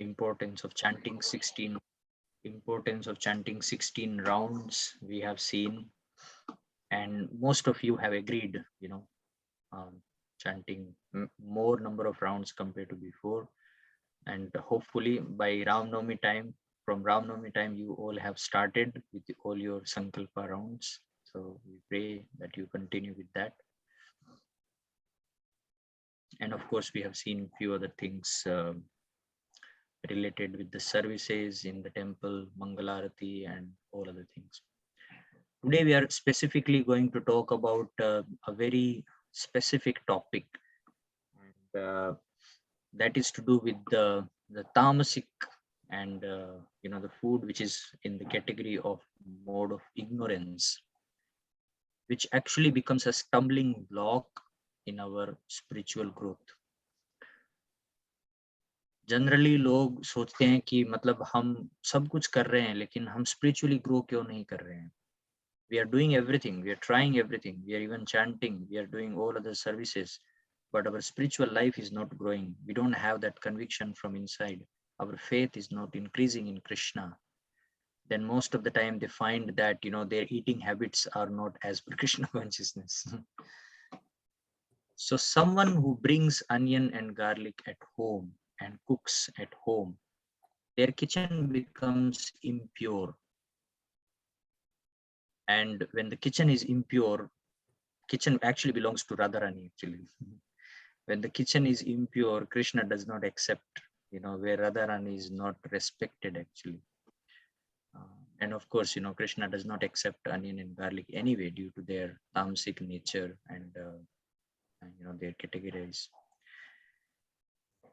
importance of chanting 16 rounds we have seen, and most of you have agreed, chanting more number of rounds compared to before. And hopefully by from Ram Navami time, you all have started with all your Sankalpa rounds. So we pray that you continue with that. And of course, we have seen few other things related with the services in the temple, Mangalarati, and all other things. Today, we are specifically going to talk about a very specific topic, and that is to do with the tamasic and the food which is in the category of mode of ignorance, which actually becomes a stumbling block in our spiritual growth. Generally लोग सोचते हैं कि मतलब हम सब कुछ कर रहे हैं, लेकिन हम स्पिरिचुअली ग्रो क्यों नहीं कर रहे हैं. We are doing everything, we are trying everything, we are even chanting, we are doing all other services, but our spiritual life is not growing. We don't have that conviction from inside. Our faith is not increasing in Krishna. Then most of the time they find that their eating habits are not as per Krishna consciousness. So someone who brings onion and garlic at home and cooks at home, their kitchen becomes impure. And when the kitchen is impure, kitchen actually belongs to Radharani actually. When the kitchen is impure, Krishna does not accept, where Radharani is not respected actually. And of course, Krishna does not accept onion and garlic anyway due to their tamasic nature and their categories.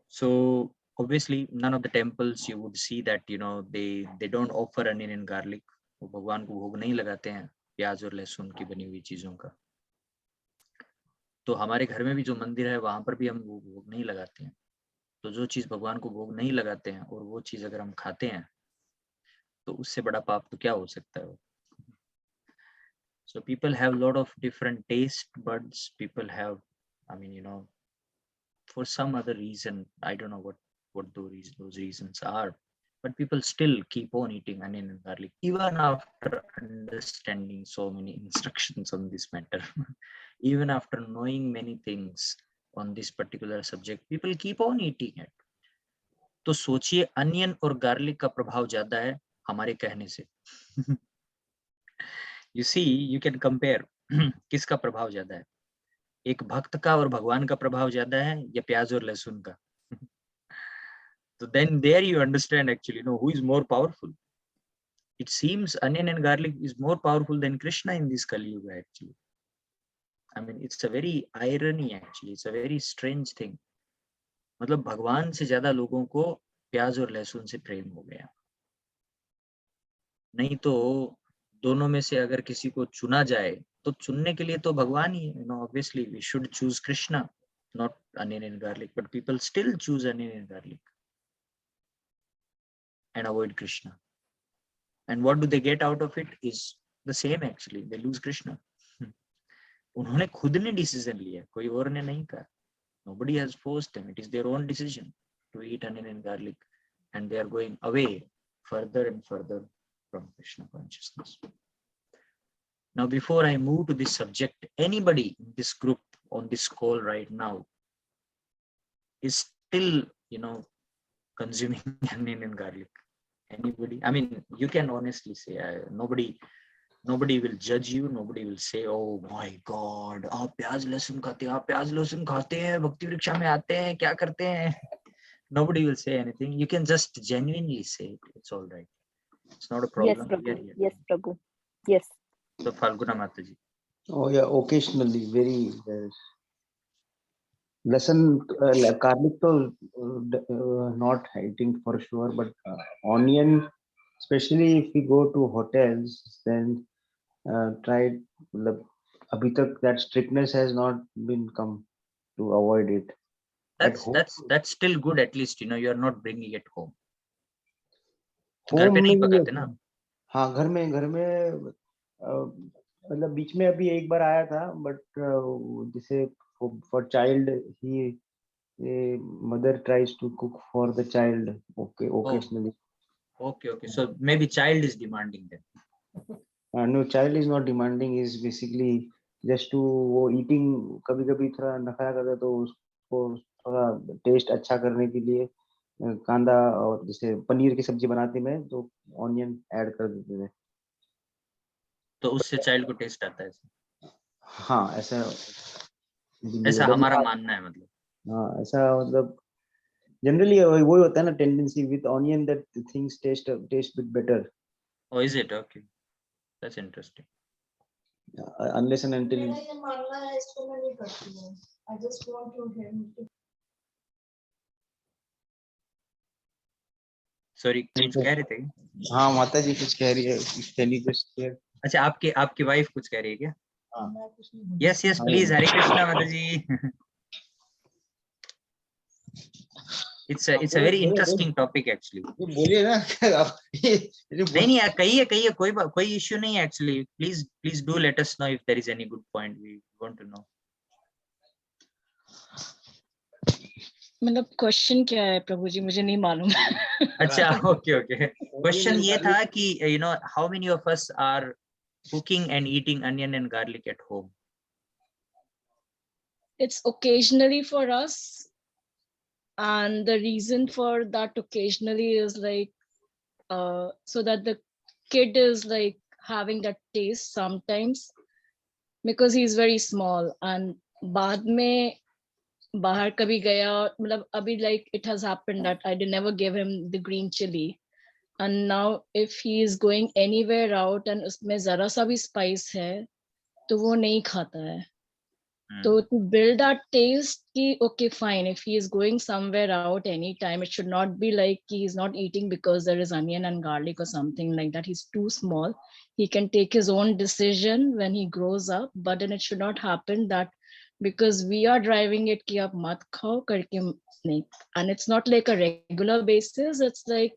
So obviously, none of the temples you would see that they don't offer onion and garlic. वो भगवान को भोग नहीं लगाते हैं प्याज और लहसुन की बनी हुई चीजों का. तो हमारे घर में भी जो मंदिर है वहां पर भी हम वो भोग नहीं लगाते हैं. तो जो चीज भगवान को भोग नहीं लगाते हैं और वो चीज अगर हम खाते हैं तो उससे बड़ा पाप तो क्या हो सकता है. So people have a lot of different taste buds. People have, for some other reason, I don't know what those reasons are, but people still keep on eating onion and garlic even after understanding so many instructions on this matter. Even after knowing many things on this particular subject, people keep on eating it. तो सोचिए onion और garlic का प्रभाव ज्यादा है हमारे कहने से. You see, you can compare किसका प्रभाव ज्यादा है, एक भक्त का और भगवान का प्रभाव ज्यादा है या प्याज और लहसुन का. So then there you understand actually who is more powerful. It seems onion and garlic is more powerful than Krishna in this Kali Yuga actually. It's a very irony actually. It's a very strange thing. मतलब भगवान से ज्यादा लोगों को प्याज और लहसुन से प्रेम हो गया. नहीं तो दोनों में से अगर किसी को चुना जाए तो चुनने के लिए तो भगवान ही है. Obviously we should choose Krishna, not onion and garlic, but people still choose onion and garlic and avoid Krishna. And what do they get out of it is the same actually. They lose Krishna. उन्होंने खुद ने decision लिया, कोई और ने नहीं कहा. Nobody has forced them. It is their own decision to eat onion and garlic, and they are going away further and further from Krishna consciousness. Now, before I move to this subject, anybody in this group on this call right now is still, consuming onion and garlic? Anybody? You can honestly say, nobody will judge you. Nobody will say, oh my God, आप प्याज लहसुन खाते हैं, भक्ति वृक्षा में आते हैं, क्या करते हैं? Nobody will say anything. You can just genuinely say it. It's all right. It's not a problem. Yes, Prabhu. Yes. So Falguna Mataji. Oh yeah, occasionally, very lesson garlic to not eating for sure, but onion, especially if we go to hotels, then try. Abhi tak that strictness has not been come to avoid it. That's still good. At least you are not bringing it home. घर पे नहीं पकाते ना. हाँ, घर में मतलब बीच में अभी एक बार आया था, बट जैसे for child he a mother tries to cook for the child, okay, occasionally. Okay. So maybe child is demanding them. No, child is not demanding, is basically just to वो eating कभी कभी थोड़ा नखरा करता है, तो उसको थोड़ा टेस्ट अच्छा करने के लिए कांदा और जैसे पनीर की सब्जी बनाते में तो ऑनियन ऐड कर देते थे। तो उससे चाइल्ड को टेस्ट आता है। हाँ, ऐसा हमारा मानना है, मतलब। हाँ, ऐसा मतलब जनरली वही होता है ना, tendency with onion that things taste bit better. Oh, is it? Okay, that's interesting. Unless and until I just want to him to Sorry, कुछ कह रहे थे? हाँ, माता जी कुछ कह रही है, अच्छा, आपकी वाइफ कुछ कह रही है क्या? हाँ। Yes, please. Hare Krishna, माता जी। It's a very interesting topic actually. बोलिए ना। नहीं, कहिए, कोई issue नहीं है actually. Please do let us know if there is any good point. We want to know. मतलब क्वेश्चन क्या है प्रभु जी, मुझे नहीं मालूम। अच्छा, okay. Question ये था कि how many of us are cooking and eating onion and garlic at home? It's occasionally for us, and the reason for that occasionally is like so that the kid is like having that taste sometimes, because he's very small, and बाद में बाहर कभी गया, मतलब अभी like it has happened that I did never give him the green chili, and now if he is going anywhere out and उसमें जरा सा भी spice है तो वो नहीं खाता है। So to build that taste ki okay fine, if he is going somewhere out anytime, it should not be like he is not eating because there is onion and garlic or something like that. He's too small. He can take his own decision when he grows up, but then it should not happen that because we are driving it ki aap mat khao karke nahi. And it's not like a regular basis, it's like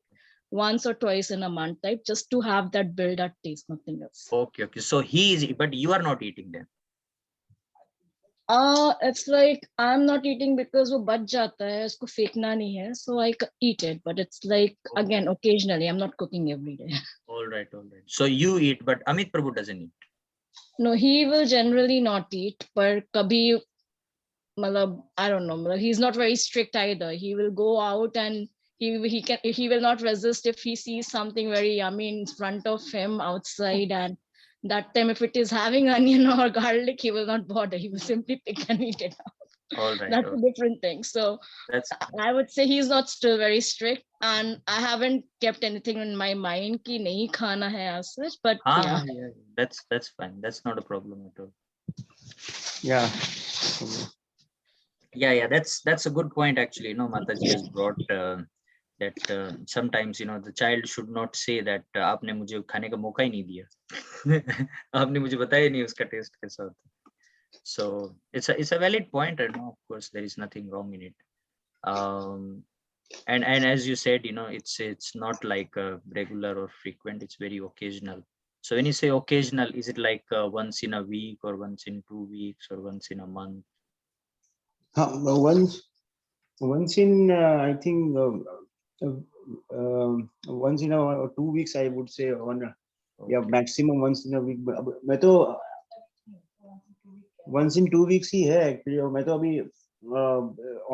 once or twice in a month type, just to have that build that taste, nothing else. Okay. So he is, but you are not eating them. It's like I'm not eating because वो बच जाता है, उसको फेंकना नहीं है, so I eat it, but it's like again occasionally. I'm not cooking every day. All right. So you eat, but Amit Prabhu doesn't eat. No, he will generally not eat, पर कभी मतलब I don't know, मतलब he's not very strict either. He will go out and he will not resist if he sees something very yummy in front of him outside, and that time if it is having onion or garlic, he will not bother. He will simply pick and eat it out. All right. That's a different thing. So That's I would say he's not still very strict, and I haven't kept anything in my mind ki nahi khana hai as such, but yeah. That's fine. That's not a problem at all. Yeah. Yeah. That's a good point actually. Mataji has brought that sometimes the child should not say that आपने मुझे खाने का मौका ही नहीं दिया, आपने मुझे बताया नहीं उसका टेस्ट कैसा होता है. So it's a valid point, and of course there is nothing wrong in it. And as you said, it's not like regular or frequent. It's very occasional. So when you say occasional, is it like once in a week or once in 2 weeks or once in a month? Once in I think once in 2 weeks, I would say, yeah, maximum once in a week. मैं तो once in 2 weeks ही है actually, और मैं तो अभी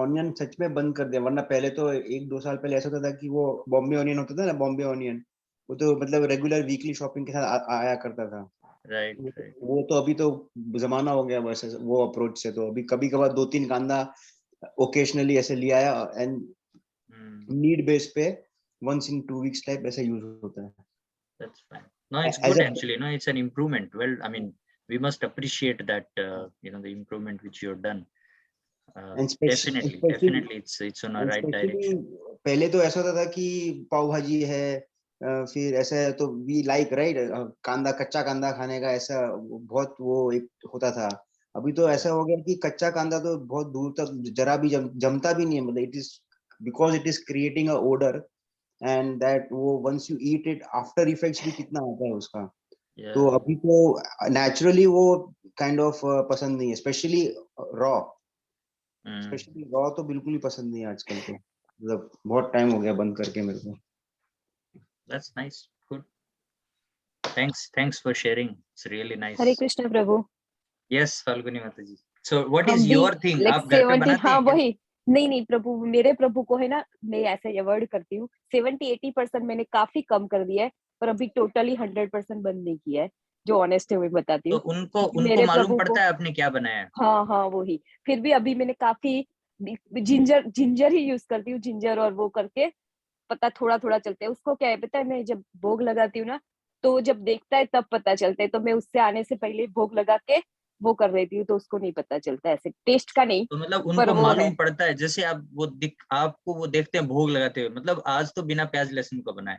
onion सच में बंद कर दिया, वरना पहले तो 1-2 साल पहले ऐसा होता था कि वो बॉम्बे ऑनियन होता था ना, बॉम्बे ऑनियन, वो तो मतलब रेगुलर वीकली शॉपिंग के साथ आया करता था. Right. वो तो अभी तो जमाना हो गया वैसे वो अप्रोच से, तो अभी कभी कभार 2-3 कांदा ओकेजनली ऐसे लिया आया, एंड नीड बेस पे once in 2 weeks टाइप ऐसा यूज होता है. That's fine. No, it's good actually. No, it's an improvement. Well, I mean, we must appreciate that the improvement which you've done. Definitely, it's on a right direction. पहले तो ऐसा होता था कि पाव भाजी है, फिर ऐसा है तो वी लाइक राइट, कांदा, कच्चा कांदा खाने का ऐसा बहुत वो एक होता था. अभी तो ऐसा हो गया कि कच्चा कांदा तो बहुत दूर तक जरा भी जमता भी नहीं है, मतलब it is because it is creating a odour, and that वो once you eat it after effects भी कितना आता है उसका. तो अभी तो नेचुरली वो काइंड ऑफ पसंद नहीं है, स्पेशली रॉ. स्पेशली रॉ तो बिल्कुल ही पसंद नहीं है आजकल तो, मतलब बहुत टाइम हो गया बंद करके मेरे को। That's nice. Good. Thanks for sharing. It's really nice. Hare Krishna Prabhu. Yes, Falguni Mataji. So what हम is भी your thing? लाइक आप घर पे 70, बनाते हाँ हैं क्या? वही, नहीं नहीं प्रभु, मेरे प्रभु को है ना, मैं ऐसे अवॉइड करती हूँ। 70-80% मैंने काफी कम कर दिया है, पर अभी टोटली 100% बंद नहीं किया है, जो ऑनेस्ट है मैं बताती तो हूँ। उनको मेरे मालूम प्रभु को, पड़ता है आपने क्या बनाया है? हाँ हाँ वही, फिर भी अभी मैंने काफी जिंजर ही यूज करती हूँ, जिंजर और वो करके पता थोड़ा थोड़ा चलता है उसको। क्या है पता है, मैं जब भोग लगाती हूँ ना, तो जब देखता है तब पता चलता है, तो मैं उससे आने से पहले भोग लगा के वो कर देती हूँ, तो उसको नहीं पता चलता, ऐसे टेस्ट का नहीं, तो मतलब पर उनको वो है। मालूम पड़ता है, जैसे आपको वो देखते हैं भोग लगाते हुए, मतलब आज तो बिना प्याज लहसुन का बनाया,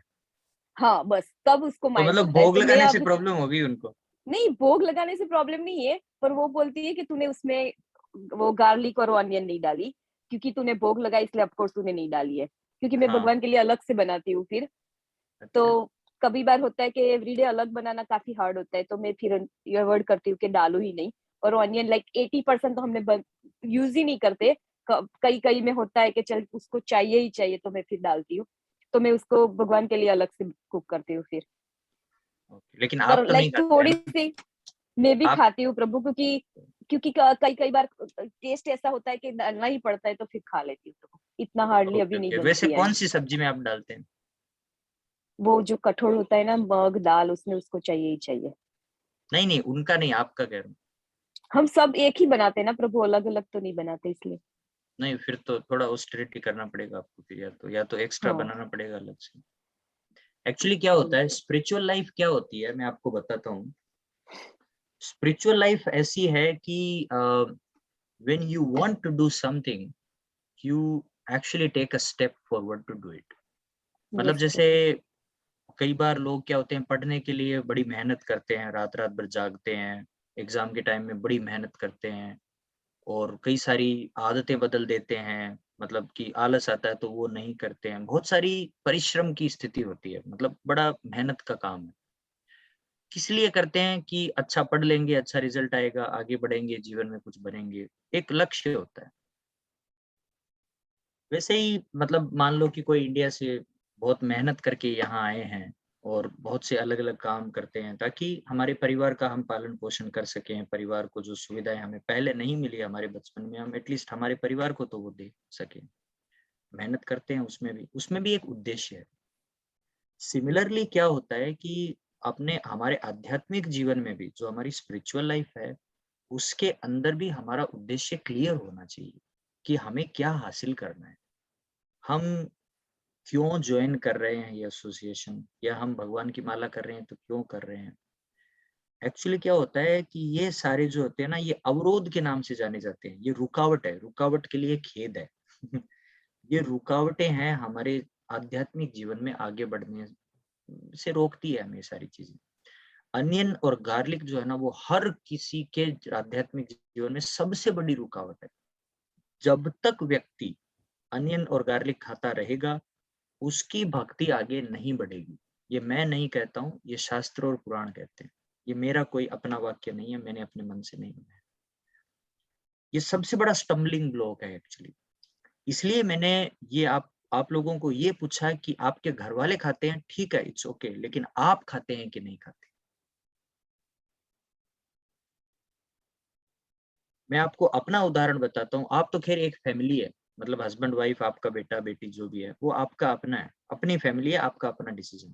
हाँ बस तब उसको तो माइंड मतलब होता है। भोग तो मैं लगाने से अब, प्रॉब्लम होगी उनको। नहीं भोग लगाने से प्रॉब्लम नहीं है, पर वो बोलती है कि तूने उसमें वो गार्लिक और ऑनियन नहीं डाली, क्योंकि तूने भोग लगा इसलिए ऑफकोर्स तूने नहीं डाली है, क्योंकि मैं हाँ, भगवान के लिए अलग से बनाती हूँ फिर। अच्छा। तो कभी बार होता है कि एवरीडे अलग बनाना काफी हार्ड होता है, तो मैं फिर अवॉइड करती हूँ कि डालू ही नहीं। और ऑनियन लाइक 80% तो हमने यूज ही नहीं करते। कई कई में होता है कि चल उसको चाहिए ही चाहिए, तो मैं फिर डालती हूँ, तो मैं उसको भगवान के लिए अलग से कुक करती हूँ फिर। ओके, लेकिन पर आप तो नहीं लाइक खाते है थोड़ी ना? सी मैं भी आप खाती हूँ प्रभु, क्योंकि क्योंकि कई कई बार टेस्ट ऐसा होता है कि डालना ही पड़ता है, तो फिर खा लेती हूँ। तो इतना हार्डली ओके अभी नहीं ओके, बंद वैसे किया है। कौन सी सब्जी में आप डालते हैं? वो जो कठोर होता है ना, मग दाल, उसमें उसको चाहिए ही चाहिए। नहीं नहीं, उनका नहीं, आपका कह रहा हूँ। हम सब एक ही बनाते हैं ना प्रभु, अलग अलग तो नहीं बनाते, इसलिए। नहीं, फिर तो थोड़ा ऑस्टेरिटी करना पड़ेगा आपको, फिर या तो एक्स्ट्रा हाँ बनाना पड़ेगा अलग से। एक्चुअली क्या होता है, स्पिरिचुअल लाइफ क्या होती है, मैं आपको बताता हूँ। स्पिरिचुअल लाइफ ऐसी है कि when you want to do something, you actually take a step forward to do it. मतलब यस जैसे प्रभु। कई बार लोग क्या होते हैं, पढ़ने के लिए बड़ी मेहनत करते हैं, रात रात भर जागते हैं, एग्जाम के टाइम में बड़ी मेहनत करते हैं, और कई सारी आदतें बदल देते हैं, मतलब कि आलस आता है तो वो नहीं करते हैं। बहुत सारी परिश्रम की स्थिति होती है, मतलब बड़ा मेहनत का काम है। किस लिए करते हैं कि अच्छा पढ़ लेंगे, अच्छा रिजल्ट आएगा, आगे बढ़ेंगे, जीवन में कुछ बनेंगे, एक लक्ष्य होता है। वैसे ही मतलब मान लो कि कोई इंडिया से बहुत मेहनत करके यहाँ आए हैं और बहुत से अलग-अलग काम करते हैं ताकि हमारे परिवार का हम पालन-पोषण कर सकें, परिवार को जो सुविधाएँ हमें पहले नहीं मिली हमारे बचपन में, हम एटलीस्ट हमारे परिवार को तो वो दे सकें। मेहनत करते हैं उसमें भी एक उद्देश्य है। सिमिलरली क्या होता है कि अपने हमारे आध्यात्मिक जीवन में भी जो हमारी स्पिरिचुअल लाइफ है, उसके अंदर भी हमारा उद्देश्य क्लियर होना चाहिए कि हमें क्या हासिल करना है। हम क्यों ज्वाइन कर रहे हैं ये एसोसिएशन, या हम भगवान की माला कर रहे हैं तो क्यों कर रहे हैं? एक्चुअली क्या होता है कि ये सारे जो होते हैं ना, ये अवरोध के नाम से जाने जाते हैं। ये रुकावट है, रुकावट के लिए खेद है। ये रुकावटें हैं हमारे आध्यात्मिक जीवन में आगे बढ़ने से रोकती है हमें ये सारी चीजें। अनियन और गार्लिक जो है ना, वो हर किसी के आध्यात्मिक जीवन में सबसे बड़ी रुकावट है। जब तक व्यक्ति अनियन और गार्लिक खाता रहेगा, उसकी भक्ति आगे नहीं बढ़ेगी। ये मैं नहीं कहता हूँ, ये शास्त्र और पुराण कहते हैं। ये मेरा कोई अपना वाक्य नहीं है, मैंने अपने मन से नहीं बनाया। ये सबसे बड़ा स्टम्बलिंग ब्लॉक है एक्चुअली। इसलिए मैंने ये आप लोगों को ये पूछा कि आपके घर वाले खाते हैं, ठीक है, इट्स ओके, लेकिन आप खाते हैं कि नहीं खाते? मैं आपको अपना उदाहरण बताता हूँ। आप तो खैर एक फैमिली है, मतलब हस्बैंड वाइफ, आपका बेटा बेटी जो भी है, वो आपका अपना है, अपनी फैमिली है, आपका अपना डिसीजन।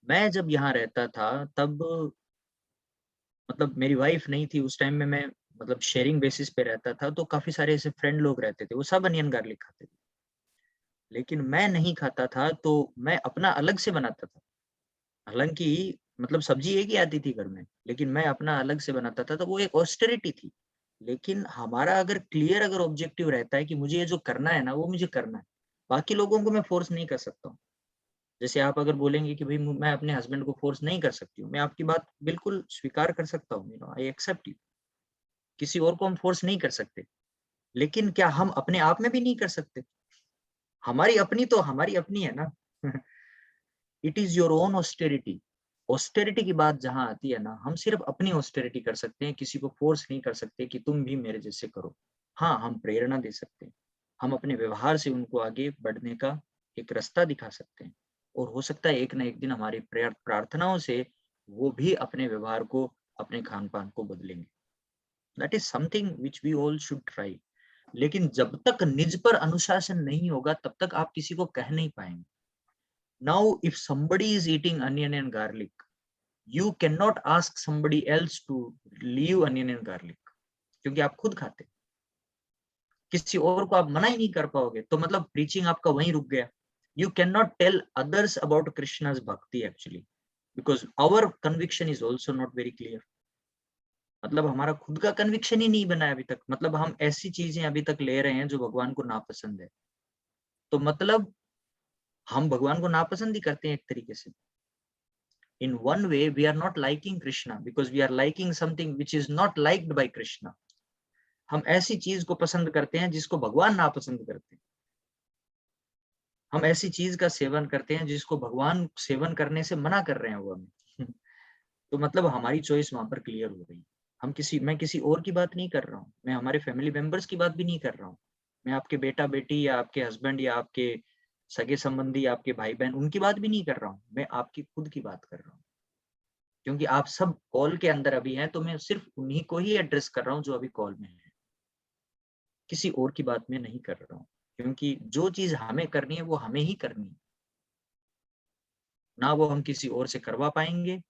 मैं जब यहाँ रहता था तब मतलब मेरी वाइफ नहीं थी उस टाइम में, मैं मतलब शेयरिंग बेसिस पे रहता था, तो काफी सारे ऐसे फ्रेंड लोग रहते थे, वो सब अनियन गार्लिक खाते थे, लेकिन मैं नहीं खाता था, तो मैं अपना अलग से बनाता था। हालांकि मतलब सब्जी एक ही आती थी घर में, लेकिन मैं अपना अलग से बनाता था, तो वो एक ऑस्टेरिटी थी। लेकिन हमारा अगर ऑब्जेक्टिव रहता है कि मुझे ये जो करना है ना, वो मुझे करना है, बाकी लोगों को मैं फोर्स नहीं कर सकता हूँ। जैसे आप अगर बोलेंगे कि भाई मैं अपने हस्बैंड को फोर्स नहीं कर सकती हूँ, मैं आपकी बात बिल्कुल स्वीकार कर सकता हूँ, आई एक्सेप्ट यू। किसी और को हम फोर्स नहीं कर सकते, लेकिन क्या हम अपने आप में भी नहीं कर सकते? हमारी अपनी है ना। It is your own austerity. Austerity की बात जहां आती है ना, हम सिर्फ अपनी ऑस्टेरिटी कर सकते हैं, किसी को फोर्स नहीं कर सकते कि तुम भी मेरे जैसे करो। हाँ, हम प्रेरणा दे सकते हैं, हम अपने व्यवहार से उनको आगे बढ़ने का एक रास्ता दिखा सकते हैं, और हो सकता है एक ना एक दिन हमारी प्रार्थनाओं से वो भी अपने व्यवहार को, अपने खान पान को बदलेंगे। That is something which we all should try. लेकिन जब तक निज पर अनुशासन नहीं होगा तब तक आप किसी को कह नहीं पाएंगे। Now if somebody is eating onion and garlic, you cannot ask somebody else to leave onion and garlic, क्योंकि आप खुद खाते हैं। किसी और को आप मना ही नहीं कर पाओगे, तो मतलब प्रीचिंग आपका वहीं रुक गया। You can not tell others about Krishna's bhakti actually, because our conviction is also not very clear. मतलब हमारा खुद का कन्विक्शन ही नहीं बना है अभी तक। मतलब हम ऐसी चीजें अभी तक ले रहे हैं जो भगवान को नापसंद है, तो मतलब हम भगवान को नापसंद ही करते हैं एक तरीके से। In one way we are not liking Krishna because we are liking something which is not liked by Krishna. हम ऐसी चीज को पसंद करते हैं जिसको भगवान नापसंद करते हैं। हम ऐसी चीज का सेवन करते हैं जिसको भगवान सेवन करने से मना कर रहे हैं वो हमें। तो मतलब हमारी चॉइस वहां पर क्लियर हो गई। मैं किसी और की बात नहीं कर रहा हूँ, मैं हमारे फैमिली मेंबर्स की बात भी नहीं कर रहा हूँ, मैं आपके बेटा बेटी या आपके हस्बैंड या आपके सगे संबंधी, आपके भाई बहन, उनकी बात भी नहीं कर रहा हूँ, मैं आपकी खुद की बात कर रहा हूँ। क्योंकि आप सब कॉल के अंदर अभी हैं, तो मैं सिर्फ उन्हीं को ही एड्रेस कर रहा हूँ जो अभी कॉल में है, किसी और की बात में नहीं कर रहा हूँ। क्योंकि जो चीज हमें करनी है वो हमें ही करनी है, ना वो हम किसी और से करवा पाएंगे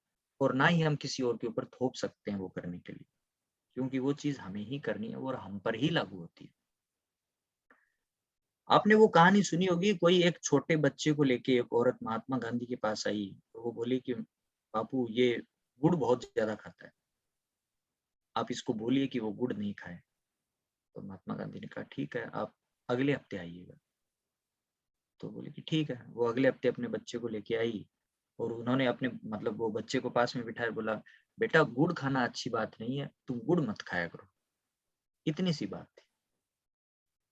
और ना ही हम किसी और के ऊपर थोप सकते हैं वो करने के लिए, क्योंकि वो चीज हमें ही करनी है और हम पर ही लागू होती है। आपने वो कहानी सुनी होगी, कोई एक छोटे बच्चे को लेके एक औरत महात्मा गांधी के पास आई, तो वो बोली कि बापू ये गुड़ बहुत ज्यादा खाता है, आप इसको बोलिए कि वो गुड़ नहीं खाए। तो महात्मा गांधी ने कहा ठीक है, आप अगले हफ्ते आइएगा। तो बोले कि ठीक है। वो अगले हफ्ते अपने बच्चे को लेके आई और उन्होंने अपने मतलब वो बच्चे को पास में बिठाया, बोला बेटा गुड़ खाना अच्छी बात नहीं है, तुम गुड़ मत खाया करो। इतनी सी बात थी।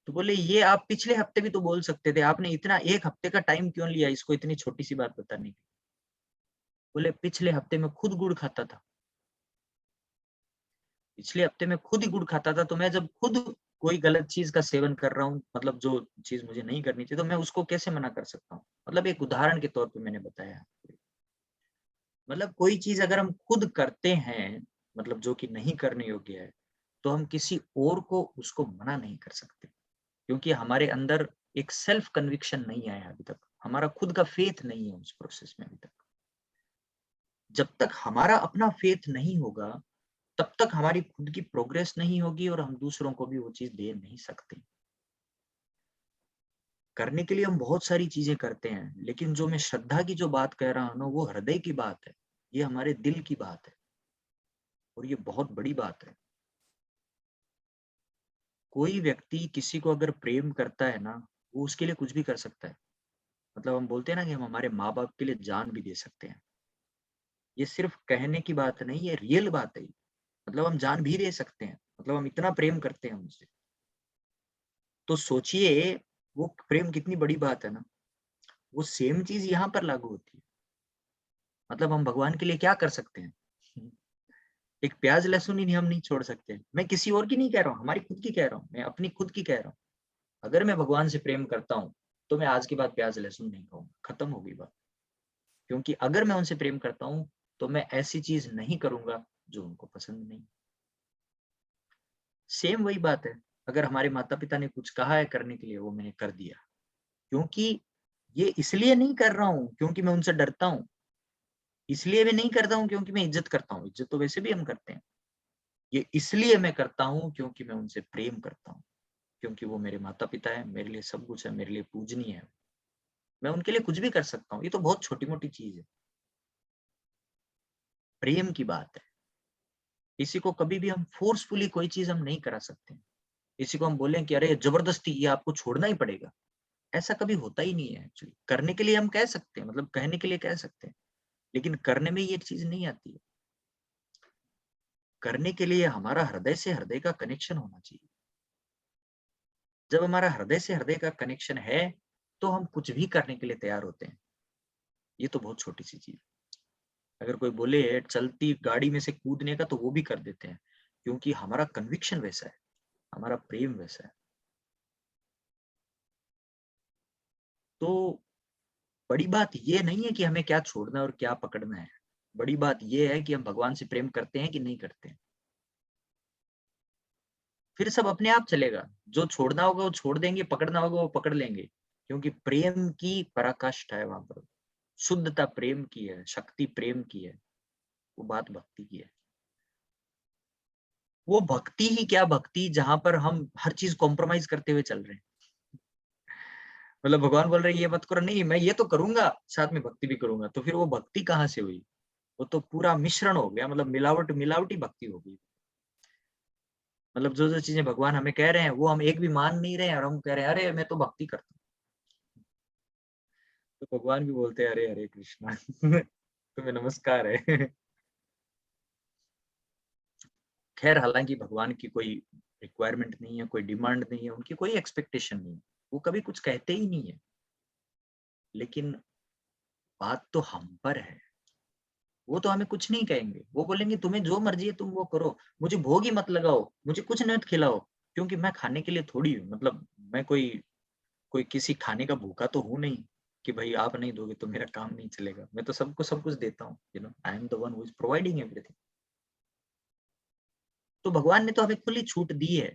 तो बोले ये आप पिछले हफ्ते भी तो बोल सकते थे, आपने इतना एक हफ्ते का टाइम क्यों लिया इसको इतनी छोटी सी बात बताने की। बोले पिछले हफ्ते में खुद गुड़ खाता था, पिछले हफ्ते में खुद ही गुड़ खाता था, तो मैं जब खुद कोई गलत चीज का सेवन कर रहा हूँ, मतलब जो चीज मुझे नहीं करनी चाहिए, तो मैं उसको कैसे मना कर सकता हूँ। मतलब एक उदाहरण के तौर पे मैंने बताया। मतलब कोई चीज अगर हम खुद करते हैं, मतलब जो कि नहीं करने योग्य है, तो हम किसी और को उसको मना नहीं कर सकते, क्योंकि हमारे अंदर एक सेल्फ कन्विक्शन नहीं आया अभी तक, हमारा खुद का फेथ नहीं है उस प्रोसेस में अभी तक। जब तक हमारा अपना फेथ नहीं होगा तब तक हमारी खुद की प्रोग्रेस नहीं होगी और हम दूसरों को भी वो चीज दे नहीं सकते। करने के लिए हम बहुत सारी चीजें करते हैं, लेकिन जो मैं श्रद्धा की जो बात कह रहा हूं ना, वो हृदय की बात है, ये हमारे दिल की बात है और ये बहुत बड़ी बात है। कोई व्यक्ति किसी को अगर प्रेम करता है ना, वो उसके लिए कुछ भी कर सकता है। मतलब हम बोलते हैं ना कि हम हमारे माँ बाप के लिए जान भी दे सकते हैं। ये सिर्फ कहने की बात नहीं, ये रियल बात है। मतलब हम जान भी दे सकते हैं, मतलब हम इतना प्रेम करते हैं उनसे। तो सोचिए वो प्रेम कितनी बड़ी बात है ना। वो सेम चीज यहाँ पर लागू होती है। मतलब हम भगवान के लिए क्या कर सकते हैं। एक प्याज लहसुन ही हम नहीं छोड़ सकते। मैं किसी और की नहीं कह रहा हूँ, हमारी खुद की कह रहा हूँ, मैं अपनी खुद की कह रहा हूँ। अगर मैं भगवान से प्रेम करता हूँ तो मैं आज के बाद प्याज लहसुन नहीं खाऊंगा, खत्म हो गई बात। क्योंकि अगर मैं उनसे प्रेम करता हूँ तो मैं ऐसी चीज नहीं करूंगा जो उनको पसंद नहीं। सेम वही बात है, अगर हमारे माता पिता ने कुछ कहा है करने के लिए, वो मैंने कर दिया, क्योंकि ये इसलिए नहीं कर रहा हूँ क्योंकि मैं उनसे डरता हूँ, इसलिए भी नहीं करता हूँ क्योंकि मैं इज्जत करता हूँ, इज्जत तो वैसे भी हम करते हैं। ये इसलिए मैं करता हूँ क्योंकि मैं उनसे प्रेम करता हूँ, क्योंकि वो मेरे माता पिता है, मेरे लिए सब कुछ है, मेरे लिए पूजनीय है। मैं उनके लिए कुछ भी कर सकता हूँ। ये तो बहुत छोटी मोटी चीज है, प्रेम की बात है। किसी को कभी भी हम फोर्सफुली कोई चीज हम नहीं करा सकते। किसी को हम बोलें कि अरे जबरदस्ती ये आपको छोड़ना ही पड़ेगा, ऐसा कभी होता ही नहीं है। एक्चुअली करने के लिए हम कह सकते हैं, मतलब कहने के लिए कह सकते हैं, लेकिन करने में ये चीज नहीं आती है। करने के लिए हमारा हृदय से हृदय का कनेक्शन होना चाहिए। जब हमारा हृदय से हृदय का कनेक्शन है तो हम कुछ भी करने के लिए तैयार होते हैं। ये तो बहुत छोटी सी चीज। अगर कोई बोले चलती गाड़ी में से कूदने का, तो वो भी कर देते हैं, क्योंकि हमारा कन्विक्शन वैसा है। हमारा प्रेम वैसा है। तो बड़ी बात ये नहीं है कि हमें क्या छोड़ना है और क्या पकड़ना है, बड़ी बात ये है कि हम भगवान से प्रेम करते हैं कि नहीं करते हैं। फिर सब अपने आप चलेगा, जो छोड़ना होगा वो छोड़ देंगे, पकड़ना होगा वो पकड़ लेंगे, क्योंकि प्रेम की पराकाष्ठा है वहां पर, शुद्धता प्रेम की है, शक्ति प्रेम की है, वो बात भक्ति की है। वो भक्ति ही क्या भक्ति जहां पर हम हर चीज कॉम्प्रोमाइज करते हुए चल रहे हैं। मतलब भगवान बोल रहे हैं ये मत करो, नहीं मैं ये तो करूंगा, साथ में भक्ति भी करूंगा, तो फिर वो भक्ति कहाँ से हुई? वो तो पूरा मिश्रण हो गया, मतलब मिलावटी भक्ति हो गई। मतलब जो जो चीजें भगवान हमें कह रहे हैं वो हम एक भी मान नहीं रहे हैं, और हम कह रहे हैं अरे मैं तो भक्ति करता हूँ। तो भगवान भी बोलते हैं अरे हरे कृष्णा तुम्हें नमस्कार है। खैर हालांकि भगवान की कोई रिक्वायरमेंट नहीं है, कोई डिमांड नहीं है, उनकी कोई एक्सपेक्टेशन नहीं है, वो कभी कुछ कहते ही नहीं है। लेकिन बात तो हम पर है, वो तो हमें कुछ नहीं कहेंगे, वो बोलेंगे तुम्हें जो मर्जी है तुम वो करो, मुझे भोग ही मत लगाओ, मुझे कुछ मत खिलाओ, क्योंकि मैं खाने के लिए थोड़ी हूँ, मतलब मैं कोई कोई किसी खाने का भूखा तो हूँ नहीं कि भाई आप नहीं दोगे तो मेरा काम नहीं चलेगा। मैं तो सबको सब कुछ देता हूँ, I am the one who is providing everything. तो भगवान ने तो हमें खुली छूट दी है,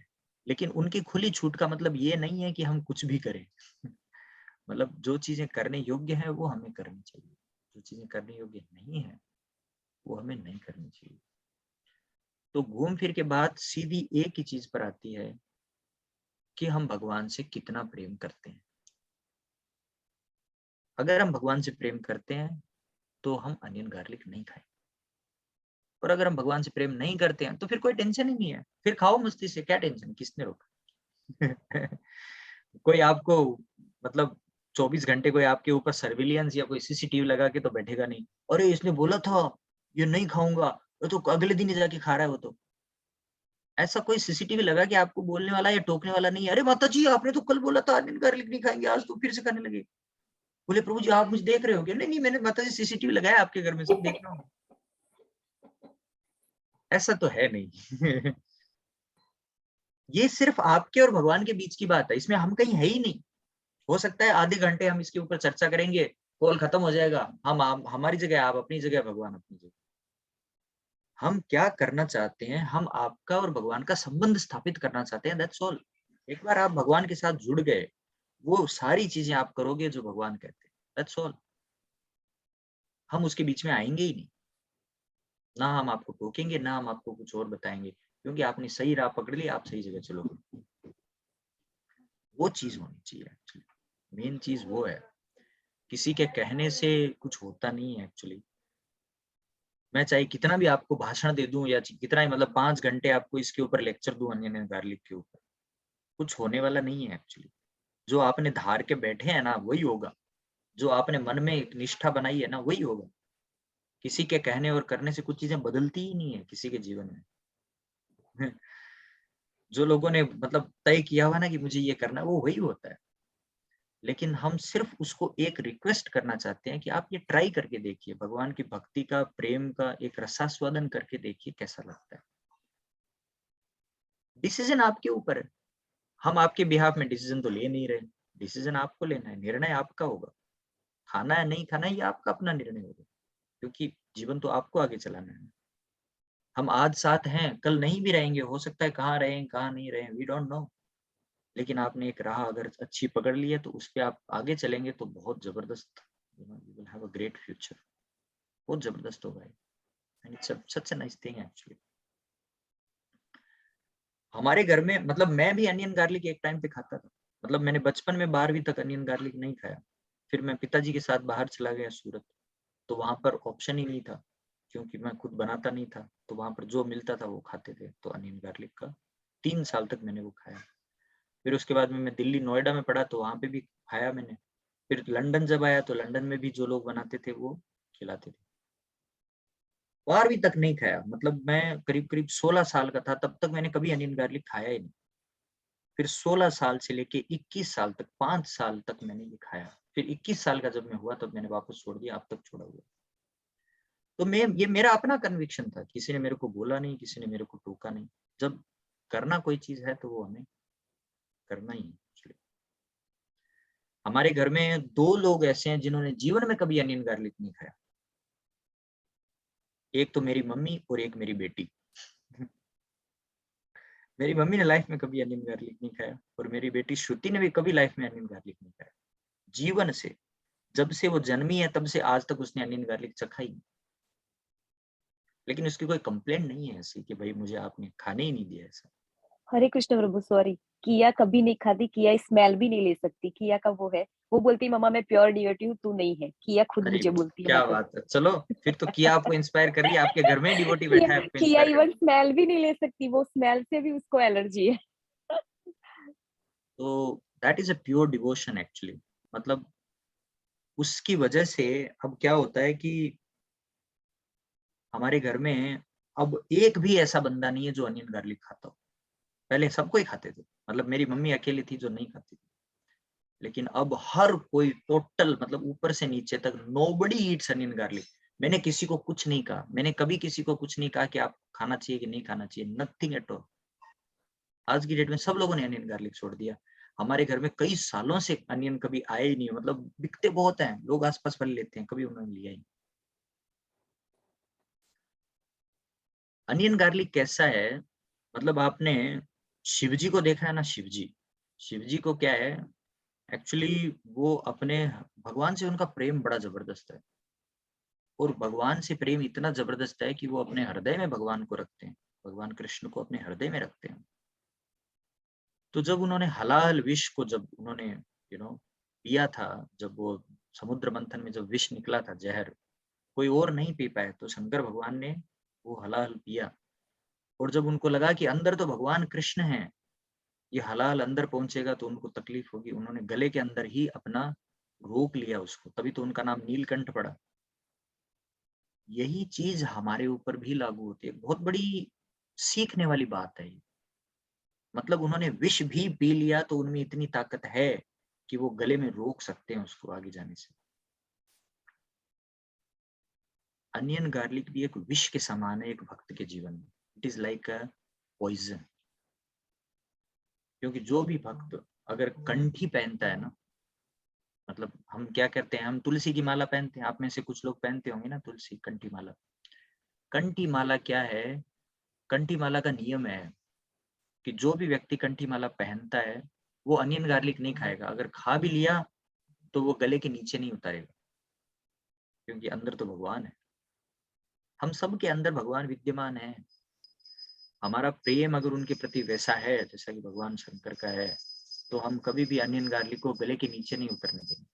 लेकिन उनकी खुली छूट का मतलब ये नहीं है कि हम कुछ भी करें। मतलब जो चीजें करने योग्य है वो हमें करनी चाहिए, जो चीजें करने योग्य नहीं है वो हमें नहीं करनी चाहिए। तो घूम फिर के बात सीधी एक ही चीज पर आती है कि हम भगवान से कितना प्रेम करते हैं। अगर हम भगवान से प्रेम करते हैं तो हम अनियन गार्लिक नहीं खाएं, और अगर हम भगवान से प्रेम नहीं करते हैं तो फिर कोई टेंशन ही नहीं है, फिर खाओ मस्ती से, क्या टेंशन, किसने रोका? कोई आपको मतलब 24 घंटे कोई आपके ऊपर सर्विलियंस या कोई सीसीटीवी लगा के तो बैठेगा नहीं, अरे इसने बोला था ये नहीं खाऊंगा, वो तो अगले दिन ही जाके खा रहा है वो तो। ऐसा कोई सीसीटीवी लगा के आपको बोलने वाला या टोकने वाला नहीं है, अरे माता जी आपने तो कल बोला था अनियन गार्लिक नहीं खाएंगे, आज तो फिर से खाने लगे। बोले प्रभु जी आप मुझे देख रहे हो क्या? नहीं नहीं मैंने माता जी सीसीटीवी लगाया आपके घर में, सब देख रहा हूँ। ऐसा तो है नहीं। ये सिर्फ आपके और भगवान के बीच की बात है, इसमें हम कहीं है ही नहीं। हो सकता है आधे घंटे हम इसके ऊपर चर्चा करेंगे, कॉल खत्म हो जाएगा, हम हमारी जगह, आप अपनी जगह, भगवान अपनी जगह। हम क्या करना चाहते हैं, हम आपका और भगवान का संबंध स्थापित करना चाहते हैं, दैट्स ऑल। एक बार आप भगवान के साथ जुड़ गए, वो सारी चीजें आप करोगे जो भगवान कहते हैं, दैट्स ऑल। हम उसके बीच में आएंगे ही नहीं, ना हम आपको टोकेंगे, ना हम आपको कुछ और बताएंगे, क्योंकि आपने सही राह पकड़ ली, आप सही जगह चलोगे। वो चीज होनी चाहिए एक्चुअली, मेन चीज वो है। किसी के कहने से कुछ होता नहीं है एक्चुअली। मैं चाहे कितना भी आपको भाषण दे दूं या कितना ही मतलब 5 घंटे आपको इसके ऊपर लेक्चर दूं अनियन एंड गार्लिक के ऊपर, कुछ होने वाला नहीं है एक्चुअली। जो आपने धार के बैठे हैं ना वही होगा, जो आपने मन में एक निष्ठा बनाई है ना वही होगा। किसी के कहने और करने से कुछ चीजें बदलती ही नहीं है किसी के जीवन में। जो लोगों ने मतलब तय किया हुआ ना कि मुझे ये करना, वो वही होता है। लेकिन हम सिर्फ उसको एक रिक्वेस्ट करना चाहते हैं कि आप ये ट्राई करके देखिए, भगवान की भक्ति का, प्रेम का एक रसास्वादन करके देखिए कैसा लगता है। डिसीजन आपके ऊपर है, हम आपके बिहाफ में डिसीजन तो ले नहीं रहे, डिसीजन आपको लेना है, निर्णय आपका होगा। खाना है नहीं खाना ये आपका अपना निर्णय होगा, क्योंकि जीवन तो आपको आगे चलाना है। हम आज साथ हैं, कल नहीं भी रहेंगे, हो सकता है कहाँ रहें कहाँ नहीं रहें, वी डोंट नो। लेकिन आपने एक राह अगर अच्छी पकड़ ली है तो उस पर आप आगे चलेंगे तो बहुत जबरदस्त, you will have a great future, बहुत जबरदस्त होगा। And it's such a nice thing actually. हमारे घर में मतलब मैं भी अनियन गार्लिक एक टाइम पे खाता था, मतलब मैंने बचपन में 12वीं तक अनियन गार्लिक नहीं खाया। फिर मैं पिताजी के साथ बाहर चला गया सूरत, तो वहां पर ऑप्शन ही नहीं था, क्योंकि मैं खुद बनाता नहीं था, तो वहां पर जो मिलता था वो खाते थे। तो अनियन गार्लिक का 3 साल तक मैंने वो खाया। फिर उसके बाद में मैं दिल्ली नोएडा में पढ़ा तो वहां पे भी खाया मैंने। फिर लंदन जब आया तो लंदन में भी जो लोग बनाते थे वो खिलाते थे। 12वीं तक नहीं खाया, मतलब मैं करीब करीब 16 साल का था तब तक मैंने कभी अनियन गार्लिक खाया ही नहीं। फिर 16 साल से लेके 21 साल तक 5 साल तक मैंने ये खाया। फिर 21 साल का जब मैं हुआ तब मैंने वापस छोड़ दिया, अब तक छोड़ा हुआ। तो मैं ये मेरा अपना कन्विक्शन था, किसी ने मेरे को बोला नहीं, किसी ने मेरे को टोका नहीं। जब करना कोई चीज है तो वो हमें करना ही है। actually। हमारे घर में 2 लोग ऐसे हैं जिन्होंने जीवन में कभी अनियन गार्लिक नहीं खाया। एक तो मेरी मम्मी और एक मेरी बेटी। मेरी मम्मी ने लाइफ में कभी अनियन गार्लिक नहीं खाया और मेरी बेटी श्रुति ने भी कभी लाइफ में अनियन गार्लिक नहीं खाया। जीवन से, जब से वो जन्मी है तब से आज तक उसने अनियन गार्लिक चखा ही नहीं। लेकिन उसकी कोई कंप्लेंट नहीं है ऐसी कि भाई मुझे आपने खाने ही नहीं दिया ऐसा। हरे कृष्ण प्रभु, सॉरी, किया कभी नहीं खाती, किया स्मेल भी नहीं ले सकती, किया का वो है, वो बोलती मम्मा मैं प्योर डिवोटी हूँ, तू नहीं है, किया खुद अरे मुझे वाह, बोलती है क्या मतलब। बात है। चलो फिर तो किया आपको इंस्पायर कर रही है, आपके घर में ही डिवोटी बैठा है आपको किया इंस्पायर इवन करने। स्मेल भी नहीं ले सकती, वो स्मेल से भी उसको एलर्जी है। तो that is a pure devotion actually. मतलब उसकी वजह से अब क्या होता है कि हमारे घर में अब एक भी ऐसा बंदा नहीं है जो अनियन गार्लिक खाता हो। पहले सबको ही खाते थे, मतलब मेरी मम्मी अकेली थी जो नहीं खाती थी, लेकिन अब हर कोई टोटल, मतलब ऊपर से नीचे तक नोबडी ईट्स अनियन गार्लिक। मैंने किसी को कुछ नहीं कहा, मैंने कभी किसी को कुछ नहीं कहा कि आप खाना चाहिए कि नहीं खाना चाहिए, नथिंग एट ऑल। आज की डेट में सब लोगों ने अनियन गार्लिक छोड़ दिया। हमारे घर में कई सालों से अनियन कभी आए ही नहीं, मतलब बिकते बहुत हैं, लोग आसपास वाले लेते हैं, कभी उन्होंने लिया ही नहीं। अनियन गार्लिक कैसा है, मतलब आपने शिवजी को देखा है ना, शिवजी को क्या है एक्चुअली, वो अपने भगवान से उनका प्रेम बड़ा जबरदस्त है। और भगवान से प्रेम इतना जबरदस्त है कि वो अपने हृदय में भगवान को रखते हैं, भगवान कृष्ण को अपने हृदय में रखते हैं। तो जब उन्होंने हलाल विष को जब उन्होंने पिया था, जब वो समुद्र मंथन में जब विष निकला था, जहर, कोई और नहीं पी पाए, तो शंकर भगवान ने वो हलाल पिया। और जब उनको लगा कि अंदर तो भगवान कृष्ण है, ये हलाल अंदर पहुंचेगा तो उनको तकलीफ होगी, उन्होंने गले के अंदर ही अपना रोक लिया उसको, तभी तो उनका नाम नीलकंठ पड़ा। यही चीज हमारे ऊपर भी लागू होती है। बहुत बड़ी सीखने वाली बात है ये। मतलब उन्होंने विष भी पी लिया तो उनमें इतनी ताकत है कि वो गले में रोक सकते हैं उसको आगे जाने से। अनियन गार्लिक भी एक विष के समान है एक भक्त के जीवन में। It is like a poison. क्योंकि जो भी भक्त अगर कंठी पहनता है ना, मतलब हम क्या करते हैं, हम तुलसी की माला पहनते हैं, आप में से कुछ लोग पहनते होंगे ना तुलसी कंठी माला। कंठी माला क्या है, कंठी माला का नियम है कि जो भी व्यक्ति कंठी माला पहनता है वो अनियन गार्लिक नहीं खाएगा। अगर खा भी लिया तो वो गले के नीचे नहीं उतारेगा, क्योंकि अंदर तो भगवान है। हम सब के अंदर भगवान विद्यमान है। हमारा प्रेम अगर उनके प्रति वैसा है जैसा कि भगवान शंकर का है, तो हम कभी भी अनियन गार्लिक को गले के नीचे नहीं उतरने देंगे।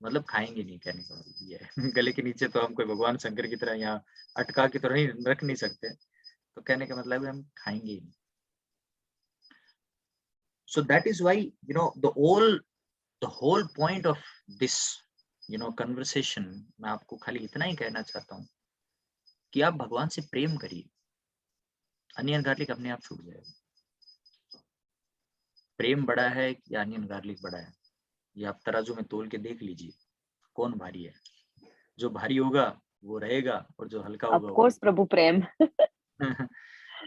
मतलब खाएंगे नहीं, कहने का मतलब ये है। गले के नीचे तो हम कोई भगवान शंकर की तरह यहाँ अटका के तो नहीं रख नहीं सकते, तो कहने का मतलब है हम खाएंगे ही नहीं। So that is why the whole point of this conversation, मैं आपको खाली इतना ही कहना चाहता हूँ कि आप भगवान से प्रेम करिए, अनियन गार्लिक अपने आप छूट जाएगा। प्रेम बड़ा है या अनियन गार्लिक बड़ा है, ये आप तराजू में तोल के देख लीजिए कौन भारी है। जो भारी होगा वो रहेगा और जो हल्का ऑफ होगा वो कोर्स प्रभु, प्रेम।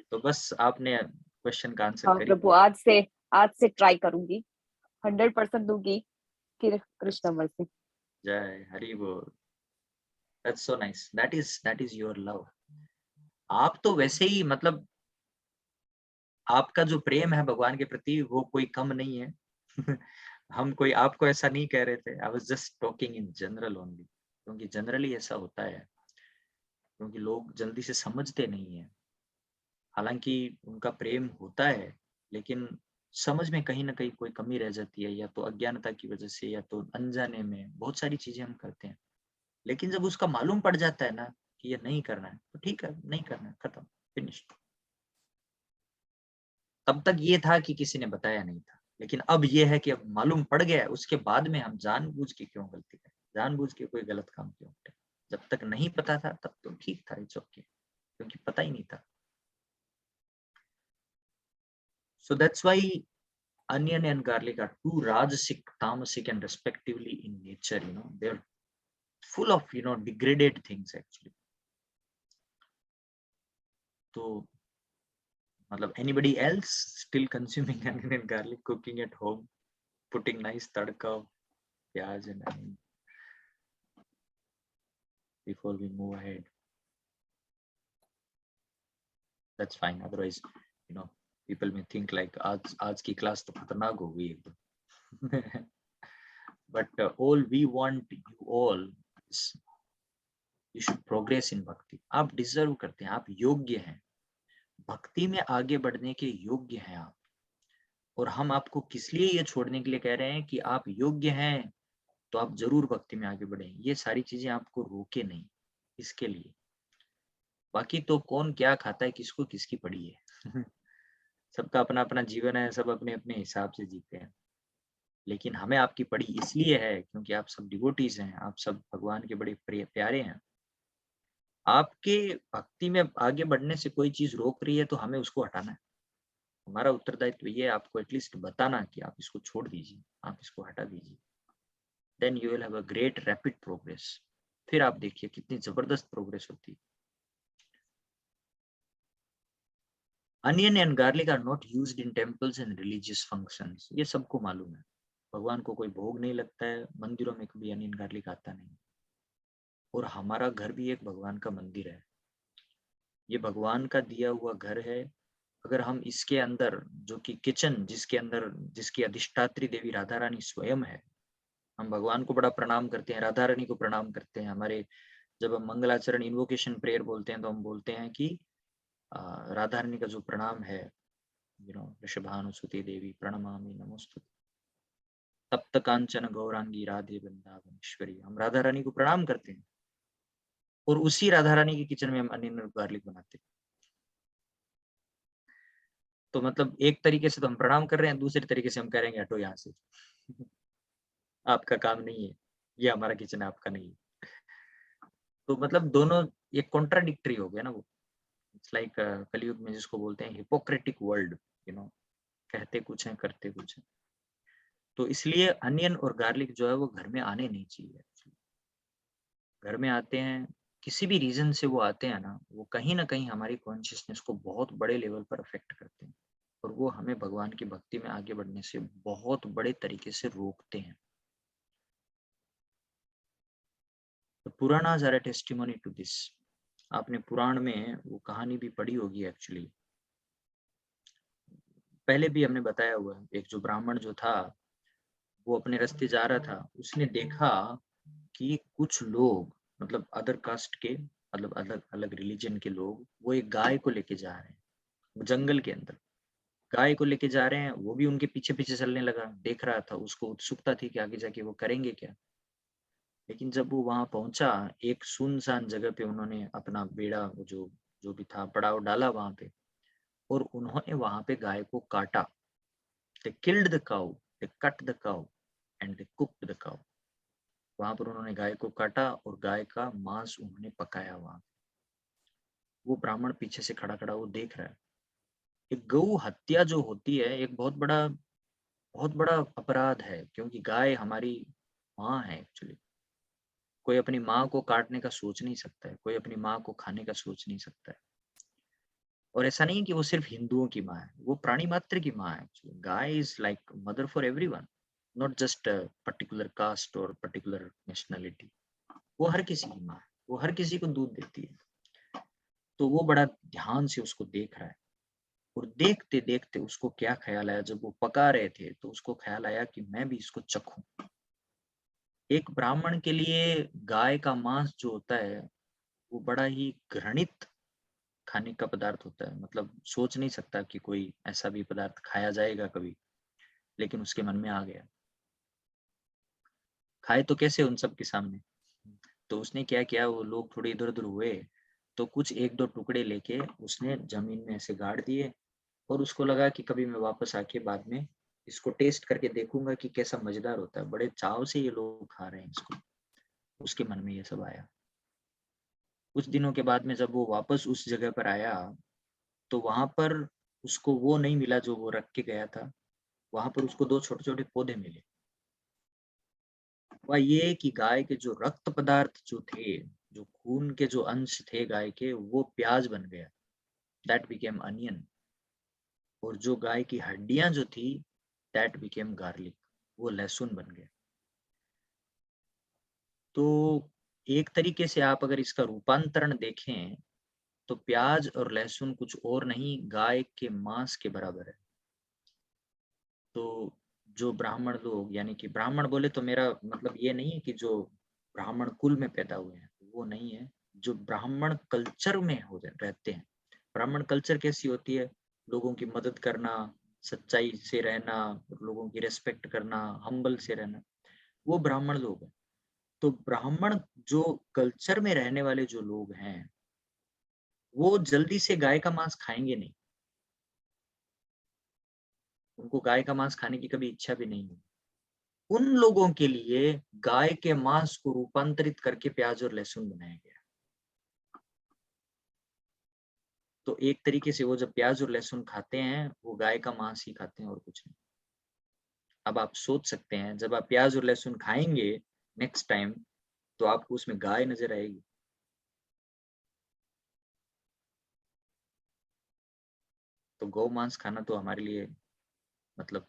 तो बस आपने क्वेश्चन का आंसर हाँ कर ही प्रभु, दिया। आज से ट्राई करूंगी, 100% दूंगी, फिर कृष्ण मर्सी। जय हरि बोल। That's so nice. That is your love. आप तो वैसे ही, मतलब आपका जो प्रेम है भगवान के प्रति वो कोई कम नहीं है। हम कोई आपको ऐसा नहीं कह रहे थे। I was just talking in general only, क्योंकि जनरली ऐसा होता है, क्योंकि लोग जल्दी से समझते नहीं है। हालांकि उनका प्रेम होता है, लेकिन समझ में कहीं ना कहीं कोई कमी रह जाती है, या तो अज्ञानता की वजह से या तो अनजाने में बहुत सारी चीजें हम करते हैं। लेकिन जब उसका मालूम पड़ जाता है ना कि ये नहीं करना है, तो ठीक है, नहीं करना है, खत्म, फिनिश। तब तक ये था कि किसी ने बताया नहीं था, लेकिन अब ये है कि अब मालूम पड़ गया है, उसके बाद में हम जानबूझ के क्यों गलती करें, जानबूझ के कोई गलत काम क्यों करें। जब तक नहीं पता था तब तो ठीक था, इट्स ओके, क्योंकि पता ही नहीं था। So that's why onion and garlic are two rajasic, tamasic and respectively in nature. They're full of degraded things actually. तो मतलब anybody else still consuming onion and garlic, cooking at home, putting nice tadka of pyaj and onion before we move ahead? That's fine. Otherwise, you know, people may think like आज की class तो खतरनाक हो गई एकदम. But all we want you all is you should progress in bhakti. आप deserve करते हैं, आप योग्य हैं, भक्ति में आगे बढ़ने के योग्य हैं आप. और हम आपको किस लिए ये छोड़ने के लिए कह रहे हैं कि आप योग्य हैं तो आप जरूर भक्ति में आगे बढ़ें. ये सारी चीजें आपको रोके नहीं इसके लिए. बाकी तो कौन क्या खाता है, किसको किसकी पड़ी है. सबका अपना अपना जीवन है, सब अपने अपने हिसाब से जीते हैं. लेकिन हमें आपकी पड़ी इसलिए है क्योंकि आप सब डिवोटीज हैं, आप सब भगवान के बड़े प्यारे हैं. आपके भक्ति में आगे बढ़ने से कोई चीज रोक रही है तो हमें उसको हटाना है. हमारा उत्तरदायित्व ये है आपको एटलीस्ट बताना कि आप इसको छोड़ दीजिए, आप इसको हटा दीजिए. Then you will have a great rapid progress. फिर आप देखिए कितनी जबरदस्त प्रोग्रेस होती है. Onion and garlic are not used in temples and religious functions. ये सबको मालूम है. भगवान को कोई भोग नहीं लगता है, मंदिरों में कभी अनियन गार्लिक आता नहीं. और हमारा घर भी एक भगवान का मंदिर है. ये भगवान का दिया हुआ घर है. अगर हम इसके अंदर, जो कि किचन जिसके अंदर जिसकी अधिष्ठात्री देवी राधा रानी स्वयं है, हम भगवान को बड़ा प्रणाम करते हैं, राधा रानी को प्रणाम करते हैं. हमारे जब हम मंगलाचरण इन्वोकेशन प्रेयर बोलते हैं तो हम बोलते हैं कि राधा रानी का जो प्रणाम है, ऋषभानुसुते देवी प्रणमामि नमोस्तुते, तप्त कांचन गौरांगी राधे वृंदावनेश्वरी. हम राधा रानी को प्रणाम करते हैं और उसी राधा रानी की किचन में हम अनियन और गार्लिक बनाते हैं. तो मतलब एक तरीके से तो हम प्रणाम कर रहे हैं, दूसरे तरीके से हम कह रहे हैं हटो यहाँ से. आपका काम नहीं है, ये हमारा किचन है, आपका नहीं है. तो मतलब दोनों एक कॉन्ट्राडिक्टरी हो गया ना वो. इट्स लाइक कलयुग में जिसको बोलते हैं हिपोक्रेटिक वर्ल्ड, कहते कुछ है करते कुछ है. तो इसलिए अनियन और गार्लिक जो है वो घर में आने नहीं चाहिए. घर में आते हैं किसी भी रीजन से, वो आते हैं ना, वो कहीं ना कहीं हमारी कॉन्शियसनेस को बहुत बड़े लेवल पर अफेक्ट करते हैं और वो हमें भगवान की भक्ति में आगे बढ़ने से बहुत बड़े तरीके से रोकते हैं. तो Puranas are a testimony to this. आपने पुराण में वो कहानी भी पढ़ी होगी एक्चुअली, पहले भी हमने बताया हुआ है. एक जो ब्राह्मण जो था वो अपने रास्ते जा रहा था, उसने देखा कि कुछ लोग मतलब अदर कास्ट के, मतलब अलग अलग रिलीजन के लोग, वो एक गाय को लेके जा रहे हैं जंगल के अंदर. गाय को लेके जा रहे हैं, वो भी उनके पीछे पीछे चलने लगा. देख रहा था, उसको उत्सुकता थी कि आगे जाके वो करेंगे क्या. लेकिन जब वो वहां पहुंचा, एक सुनसान जगह पे उन्होंने अपना बेड़ा जो भी था पड़ाव डाला वहां पे, और उन्होंने वहां पे गाय को काटा. They killed the cow, they cut the cow and they cooked the cow. वहां पर उन्होंने गाय को काटा और गाय का मांस उन्होंने पकाया वहां. वो ब्राह्मण पीछे से खड़ा खड़ा वो देख रहा है. एक गौ हत्या जो होती है एक बहुत बड़ा अपराध है, क्योंकि गाय हमारी माँ है एक्चुअली. कोई अपनी माँ को काटने का सोच नहीं सकता है, कोई अपनी माँ को खाने का सोच नहीं सकता है. और ऐसा नहीं कि वो सिर्फ हिंदुओं की माँ है, वो प्राणी मात्र की माँ है. Guy is like mother for everyone, not just particular caste और पर्टिकुलर नेशनलिटी. वो हर किसी की माँ है, वो हर किसी को दूध देती है. तो वो बड़ा ध्यान से उसको देख रहा है. और देखते देखते उसको क्या ख्याल आया, जब वो पका रहे थे तो उसको ख्याल आया कि मैं भी इसको चखूं. एक ब्राह्मण के लिए गाय का मांस जो होता है वो बड़ा ही घृणित खाने का पदार्थ होता है. मतलब सोच नहीं सकता कि कोई ऐसा भी पदार्थ खाया जाएगा कभी, लेकिन उसके मन में आ गया. खाए तो कैसे उन सब के सामने. तो उसने क्या किया, वो लोग थोड़े इधर उधर हुए तो कुछ एक दो टुकड़े लेके उसने जमीन में ऐसे गाड़ दिए, और उसको लगा कि कभी मैं वापस आके बाद में इसको टेस्ट करके देखूंगा कि कैसा मजेदार होता है. बड़े चाव से ये लोग खा रहे हैं इसको. उसके मन में ये सब आया. कुछ दिनों के बाद में जब वो वापस उस जगह पर आया तो वहां पर उसको वो नहीं मिला जो वो रख के गया था. वहां पर उसको दो छोटे छोटे पौधे मिले. वह ये कि गाय के जो रक्त पदार्थ जो थे, जो खून के जो अंश थे गाय के, वो प्याज बन गया. That became onion. और जो गाय की हड्डियां जो थी दैट बिकेम गार्लिक, वो लहसुन बन गया। तो एक तरीके से आप अगर इसका रूपांतरण देखें तो प्याज और लहसुन कुछ और नहीं, गाय के मांस के बराबर है। तो जो ब्राह्मण लोग, यानी कि ब्राह्मण बोले तो मेरा मतलब ये नहीं है कि जो ब्राह्मण कुल में पैदा हुए हैं, वो नहीं है, जो ब्राह्मण कल्चर में रहते हैं। ब्राह्मण कल्चर कैसी होती है? लोगों की मदद करना, सच्चाई से रहना, लोगों की रेस्पेक्ट करना, हम्बल से रहना, वो ब्राह्मण लोग हैं। तो ब्राह्मण जो कल्चर में रहने वाले जो लोग हैं, वो जल्दी से गाय का मांस खाएंगे नहीं, उनको गाय का मांस खाने की कभी इच्छा भी नहीं है। उन लोगों के लिए गाय के मांस को रूपांतरित करके प्याज और लहसुन बनाया गया। तो एक तरीके से वो जब प्याज और लहसुन खाते हैं, वो गाय का मांस ही खाते हैं और कुछ नहीं। अब आप सोच सकते हैं, जब आप प्याज और लहसुन खाएंगे नेक्स्ट टाइम, तो आपको उसमें गाय नजर आएगी। तो गौ मांस खाना तो हमारे लिए मतलब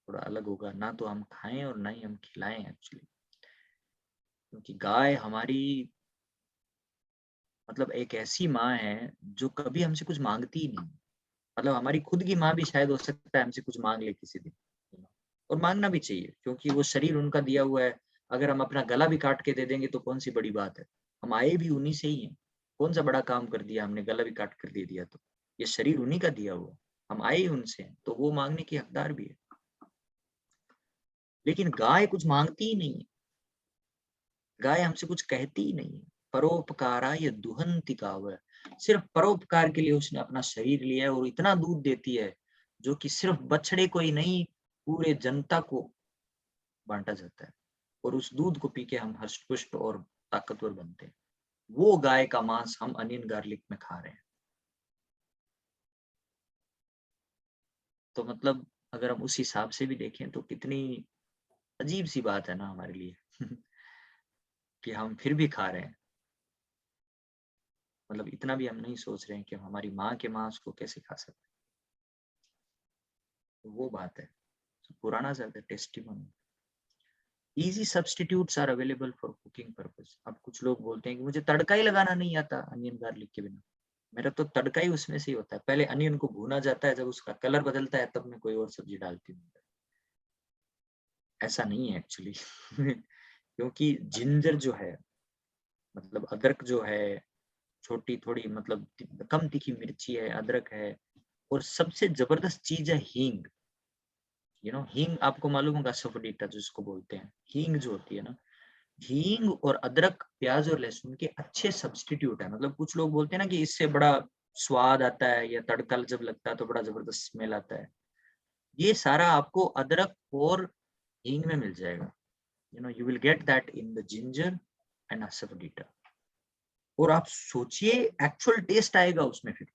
थोड़ा अलग होगा, ना तो हम खाएं और ना ही हम खिलाएं एक्चुअली, क्योंकि गाय हमारी मतलब एक ऐसी माँ है जो कभी हमसे कुछ मांगती ही नहीं। मतलब हमारी खुद की माँ भी शायद हो सकता है हमसे कुछ मांग ले किसी दिन, और मांगना भी चाहिए, क्योंकि वो शरीर उनका दिया हुआ है। अगर हम अपना गला भी काट के दे देंगे तो कौन सी बड़ी बात है, हम आए भी उन्हीं से ही हैं। कौन सा बड़ा काम कर दिया हमने, गला भी काट कर दे दिया? तो ये शरीर उन्हीं का दिया हुआ, हम आए ही उनसे हैं, तो वो मांगने की हकदार भी है। लेकिन गाय कुछ मांगती ही नहीं है, गाय हमसे कुछ कहती ही नहीं है। परोपकाराय दुहंति काव, सिर्फ परोपकार के लिए उसने अपना शरीर लिया है, और इतना दूध देती है जो कि सिर्फ बछड़े को ही नहीं, पूरे जनता को बांटा जाता है, और उस दूध को पी के हम हष्ट-पुष्ट और ताकतवर बनते हैं। वो गाय का मांस हम अनियन गार्लिक में खा रहे हैं। तो मतलब अगर हम उस हिसाब से भी देखें तो कितनी अजीब सी बात है ना हमारे लिए कि हम फिर भी खा रहे हैं। मतलब इतना भी हम नहीं सोच रहे हैं कि हम हमारी माँ के मांस को कैसे खा सकते हैं। तो वो बात है। तो पुराना ज़्यादा testimony. Easy substitutes are available for cooking purpose. अब कुछ लोग बोलते हैं कि मुझे तड़का ही लगाना नहीं आता अनियन गार्लिक के बिना। मेरा तो तड़का ही उसमें से ही होता है। पहले अनियन को भूना जाता है, जब उसका कलर बदलता है तब मैं कोई और सब्जी डालती हूँ। ऐसा नहीं है एक्चुअली क्योंकि जिंजर जो है, मतलब अदरक जो है, छोटी थोड़ी मतलब कम तीखी मिर्ची है, अदरक है, और सबसे जबरदस्त चीज है हींग। हींग आपको मालूम होगा, सफोडीटा जिसको बोलते हैं। हींग जो होती है ना, हींग और अदरक, प्याज और लहसुन के अच्छे सब्स्टिट्यूट है। मतलब कुछ लोग बोलते हैं ना कि इससे बड़ा स्वाद आता है, या तड़का जब लगता है तो बड़ा जबरदस्त स्मेल आता है। ये सारा आपको अदरक और हींग में मिल जाएगा। You will get that in the ginger and asafoetida. और आप सोचिए एक्चुअल टेस्ट आएगा उसमें फिर।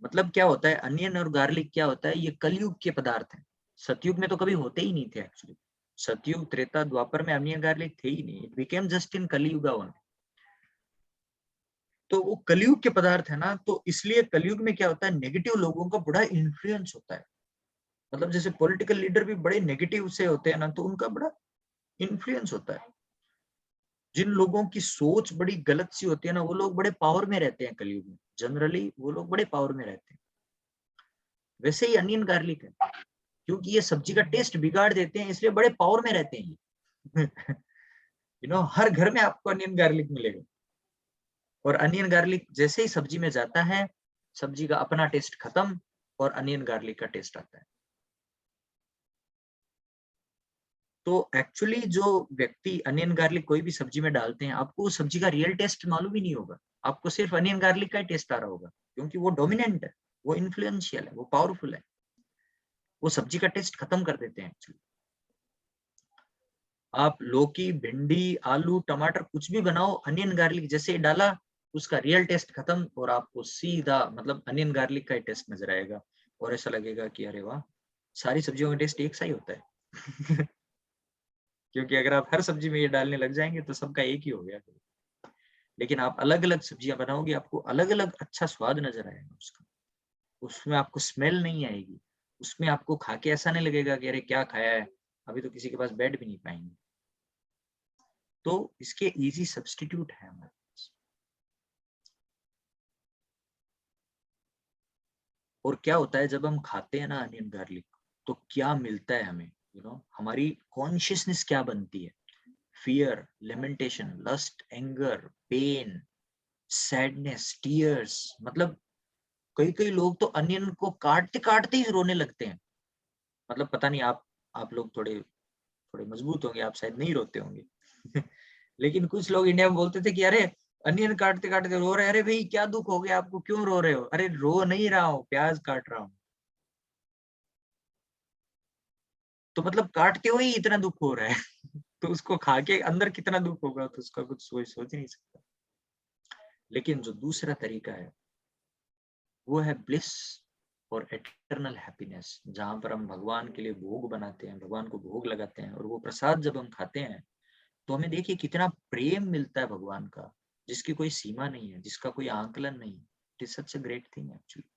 मतलब क्या होता है, अनियन और गार्लिक क्या होता है, ये कलयुग के पदार्थ हैं। सतयुग में तो कभी होते ही नहीं थे एक्चुअली। सतयुग, त्रेता, द्वापर में अनियन गार्लिक थे ही नहीं। इट बिकेम जस्ट इन कलयुग ओनली। तो वो कलयुग के पदार्थ है ना, तो इसलिए कलयुग में क्या होता है, नेगेटिव लोगों का बड़ा इन्फ्लुएंस होता है। मतलब जैसे पॉलिटिकल लीडर भी बड़े नेगेटिव से होते हैं ना, तो उनका बड़ा इन्फ्लुएंस होता है। जिन लोगों की सोच बड़ी गलत सी होती है ना, वो लोग बड़े पावर में रहते हैं कलयुग में। जनरली वो लोग बड़े पावर में रहते हैं। वैसे ही अनियन गार्लिक है, क्योंकि ये सब्जी का टेस्ट बिगाड़ देते हैं, इसलिए बड़े पावर में रहते हैं हर घर में आपको अनियन गार्लिक मिलेगा। और अनियन गार्लिक जैसे ही सब्जी में जाता है, सब्जी का अपना टेस्ट खत्म और अनियन गार्लिक का टेस्ट आता है। तो एक्चुअली जो व्यक्ति अनियन गार्लिक कोई भी सब्जी में डालते हैं, आपको उस सब्जी का रियल टेस्ट मालूम ही नहीं होगा। आपको सिर्फ अनियन गार्लिक का ही टेस्ट आ रहा होगा, क्योंकि वो डोमिनेंट है, वो इन्फ्लुएंशियल है, वो पावरफुल है। वो सब्जी का टेस्ट खत्म कर देते हैं एक्चुअली। आप लौकी, भिंडी, आलू, टमाटर कुछ भी बनाओ, अनियन गार्लिक जैसे ही डाला, उसका रियल टेस्ट खत्म, और आपको सीधा मतलब अनियन गार्लिक का ही टेस्ट नजर आएगा। और ऐसा लगेगा कि अरे वाह, सारी सब्जियों का टेस्ट एक सा ही होता है क्योंकि अगर आप हर सब्जी में ये डालने लग जाएंगे तो सबका एक ही हो गया। लेकिन आप अलग अलग सब्जियां बनाओगे, आपको अलग अलग अच्छा स्वाद नजर आएगा उसका। उसमें आपको स्मेल नहीं आएगी, उसमें आपको खा के ऐसा नहीं लगेगा कि अरे क्या खाया है, अभी तो किसी के पास बैठ भी नहीं पाएंगे। तो इसके इजी सब्स्टिट्यूट है हमारे पास। और क्या होता है जब हम खाते हैं ना अनियन गार्लिक, तो क्या मिलता है हमें, हमारी कॉन्शियसनेस क्या बनती है, fear, lamentation, lust, anger, pain, sadness, tears. मतलब कई कई लोग तो अनियन को काटते काटते ही रोने लगते हैं। मतलब पता नहीं, आप लोग थोड़े थोड़े मजबूत होंगे, आप शायद नहीं रोते होंगे लेकिन कुछ लोग इंडिया में बोलते थे कि अरे अनियन काटते काटते रो रहे हैं। अरे भाई क्या दुख हो गया आपको, क्यों रो रहे हो? अरे रो नहीं रहा हूँ, प्याज काट रहा हूँ। तो मतलब काटते हुए ही इतना दुख हो रहा है तो उसको खा के अंदर कितना दुख होगा, तो उसका कुछ सोच नहीं सकता। लेकिन जो दूसरा तरीका है वो है ब्लिस और एटर्नल हैप्पीनेस, जहां पर हम भगवान के लिए भोग बनाते हैं, भगवान को भोग लगाते हैं, और वो प्रसाद जब हम खाते हैं तो हमें देखिए कितना प्रेम मिलता है भगवान का, जिसकी कोई सीमा नहीं है, जिसका कोई आंकलन नहीं है। It is such a great thing actually.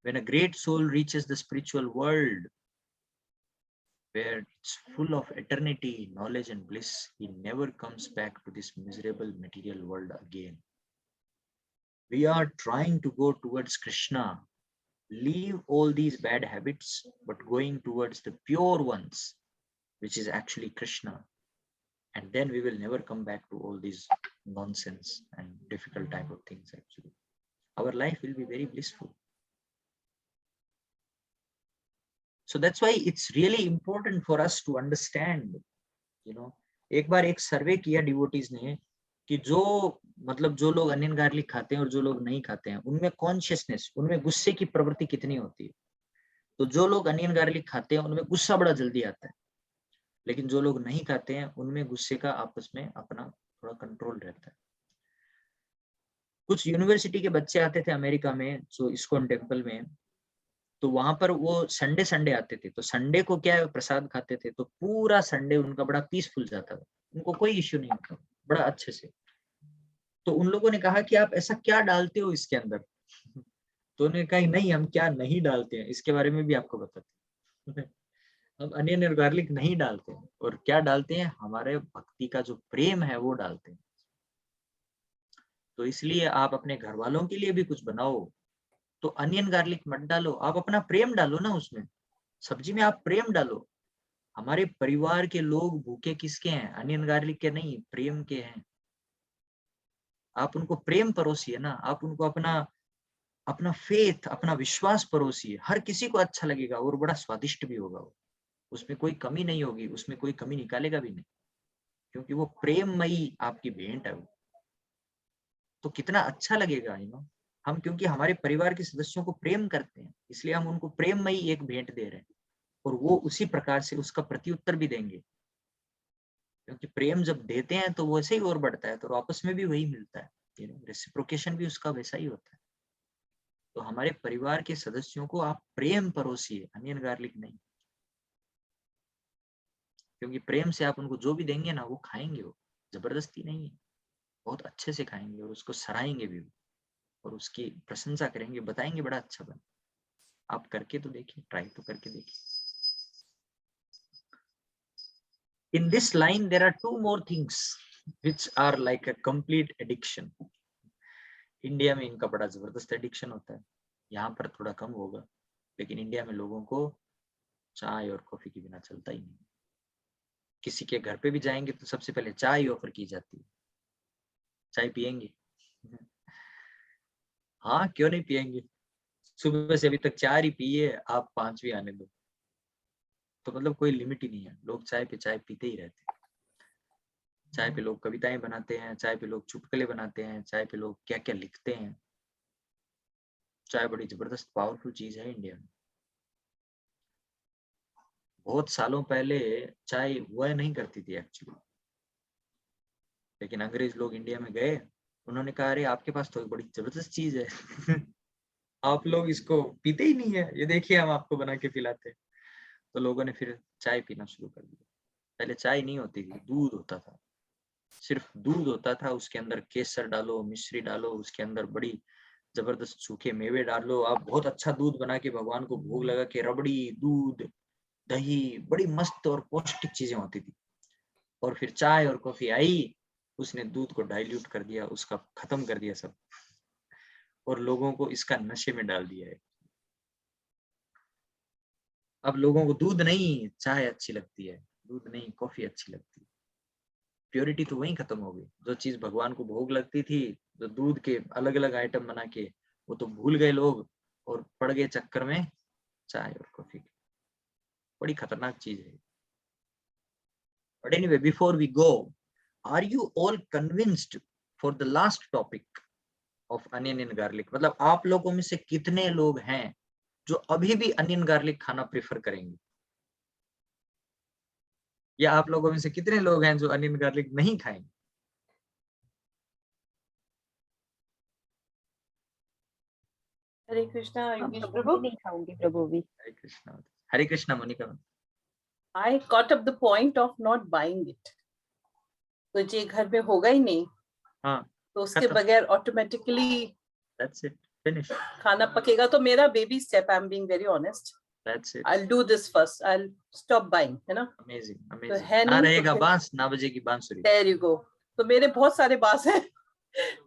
When a great soul reaches the spiritual world where it's full of eternity, knowledge and bliss, he never comes back to this miserable material world again. We are trying to go towards Krishna, leave all these bad habits, but going towards the pure ones, which is actually Krishna. And then we will never come back to all these nonsense and difficult type of things actually. Our life will be very blissful. So that's why it's really important for us to understand, एक बार एक सर्वे किया devotees ने कि जो लोग onion garlic खाते हैं और जो लोग नहीं खाते हैं, उनमें कॉन्शियसनेस, उनमें गुस्से की प्रवृत्ति कितनी होती है। तो जो लोग अनियन गार्लिक खाते हैं उनमें गुस्सा बड़ा जल्दी आता है, लेकिन जो लोग नहीं खाते हैं उनमें गुस्से का आपस में अपना थोड़ा कंट्रोल रहता है। कुछ यूनिवर्सिटी के बच्चे आते थे अमेरिका में, जो इस्कॉन टेम्पल में, तो वहां पर वो संडे संडे आते थे, तो संडे को क्या है, प्रसाद खाते थे, तो पूरा संडे उनका बड़ा पीसफुल जाता था, उनको कोई इश्यू नहीं होता, बड़ा अच्छे से। तो उन लोगों ने कहा कि आप ऐसा क्या डालते हो इसके अंदर, तो उन्होंने कहा नहीं हम क्या नहीं डालते हैं, इसके बारे में भी आपको बताते हैं हम अनियन और गार्लिक नहीं डालते हैं, और क्या डालते हैं, हमारे भक्ति का जो प्रेम है वो डालते हैं। तो इसलिए आप अपने घर वालों के लिए भी कुछ बनाओ तो अनियन गार्लिक मत डालो, आप अपना प्रेम डालो ना उसमें, सब्जी में आप प्रेम डालो। हमारे परिवार के लोग भूखे किसके हैं, अनियन गार्लिक के नहीं, प्रेम के हैं। आप उनको प्रेम परोसिए ना, आप उनको अपना अपना फेथ, अपना विश्वास परोसिए, हर किसी को अच्छा लगेगा और बड़ा स्वादिष्ट भी होगा वो, उसमें कोई कमी नहीं होगी, उसमें कोई कमी निकालेगा भी नहीं, क्योंकि वो प्रेममयी आपकी भेंट है वो। तो कितना अच्छा लगेगा हम, क्योंकि हमारे परिवार के सदस्यों को प्रेम करते हैं, इसलिए हम उनको प्रेममयी एक भेंट दे रहे हैं, और वो उसी प्रकार से उसका प्रत्युत्तर भी देंगे, क्योंकि प्रेम जब देते हैं तो वैसे ही और बढ़ता है, तो आपस में भी वही मिलता है, रेसिप्रोकेशन भी उसका वैसा ही होता है। तो हमारे परिवार के सदस्यों को आप प्रेम परोसिए, अनियन गार्लिक नहीं, क्योंकि प्रेम से आप उनको जो भी देंगे ना वो खाएंगे, वो जबरदस्ती नहीं है, बहुत अच्छे से खाएंगे और उसको सराहेंगे भी, और उसकी प्रशंसा करेंगे, बताएंगे बड़ा अच्छा बना। आप करके तो देखिए, ट्राई तो करके देखिए। In this line there are two more things which are like a complete addiction. India में इनका बड़ा जबरदस्त एडिक्शन होता है, यहाँ पर थोड़ा कम होगा, लेकिन इंडिया में लोगों को चाय और कॉफी के बिना चलता ही नहीं। किसी के घर पे भी जाएंगे तो सबसे पहले चाय ऑफर की जाती है, चाय पिएंगे? हाँ क्यों नहीं पिएंगे, सुबह से अभी तक 4 ही पिए, आप 5वीं आने दो। तो मतलब कोई लिमिट ही नहीं है, लोग चाय पे चाय पीते ही रहते हैं। चाय पे लोग कविताएं बनाते हैं, चाय पे लोग चुटकुले बनाते हैं, चाय पे लोग क्या क्या लिखते हैं। चाय बड़ी जबरदस्त पावरफुल चीज है इंडिया में। बहुत सालों पहले चाय हुआ नहीं करती थी एक्चुअली, लेकिन अंग्रेज लोग इंडिया में गए, उन्होंने कहा अरे आपके पास तो एक बड़ी जबरदस्त चीज है आप लोग इसको पीते ही नहीं है, ये देखिए हम आपको बना के पिलाते हैं। तो लोगों ने फिर चाय पीना शुरू कर दिया। पहले चाय नहीं होती थी, दूध होता था, सिर्फ दूध होता था, उसके अंदर केसर डालो, मिश्री डालो, उसके अंदर बड़ी जबरदस्त सूखे मेवे डाल लो, आप बहुत अच्छा दूध बना के भगवान को भोग लगा के, रबड़ी, दूध, दही, बड़ी मस्त और पौष्टिक चीजें होती थी। और फिर चाय और कॉफी आई, उसने दूध को डाइल्यूट कर दिया, उसका खत्म कर दिया सब, और लोगों को इसका नशे में डाल दिया है। अब लोगों को दूध नहीं चाय अच्छी लगती है, दूध नहीं कॉफी अच्छी लगती है। प्योरिटी तो वहीं खत्म हो गई। जो चीज भगवान को भोग लगती थी, जो दूध के अलग अलग आइटम बना के, वो तो भूल गए लोग और पड़ गए चक्कर में चाय और कॉफी के। बड़ी खतरनाक चीज है। But anyway, before we go, are you all convinced for the last topic of onion and garlic? मतलब आप लोगों में से कितने लोग हैं जो अभी भी अनियन गार्लिक खाना प्रेफर करेंगे, या आप लोगों में से कितने लोग हैं जो अनियन गार्लिक नहीं खाएंगे? हरे कृष्णा हम योगेश प्रभु प्रभु। भी नहीं खाऊंगी, प्रभु भी। हरे कृष्णा। हरे Krishna Monika. I caught up the point of not buying it. तो ये घर में होगा ही नहीं, हाँ, तो उसके खत्म। बगैर ऑटोमेटिकली That's it. Finish. खाना पकेगा। तो मेरा baby step, I am being very honest, That's it. I'll do this first, I'll stop buying, है ना। Amazing, तो amazing. है ना नहीं तो रहेगा फिर बांस, ना बजेगी बांसुरी। there you go। तो मेरे बहुत सारे बास हैं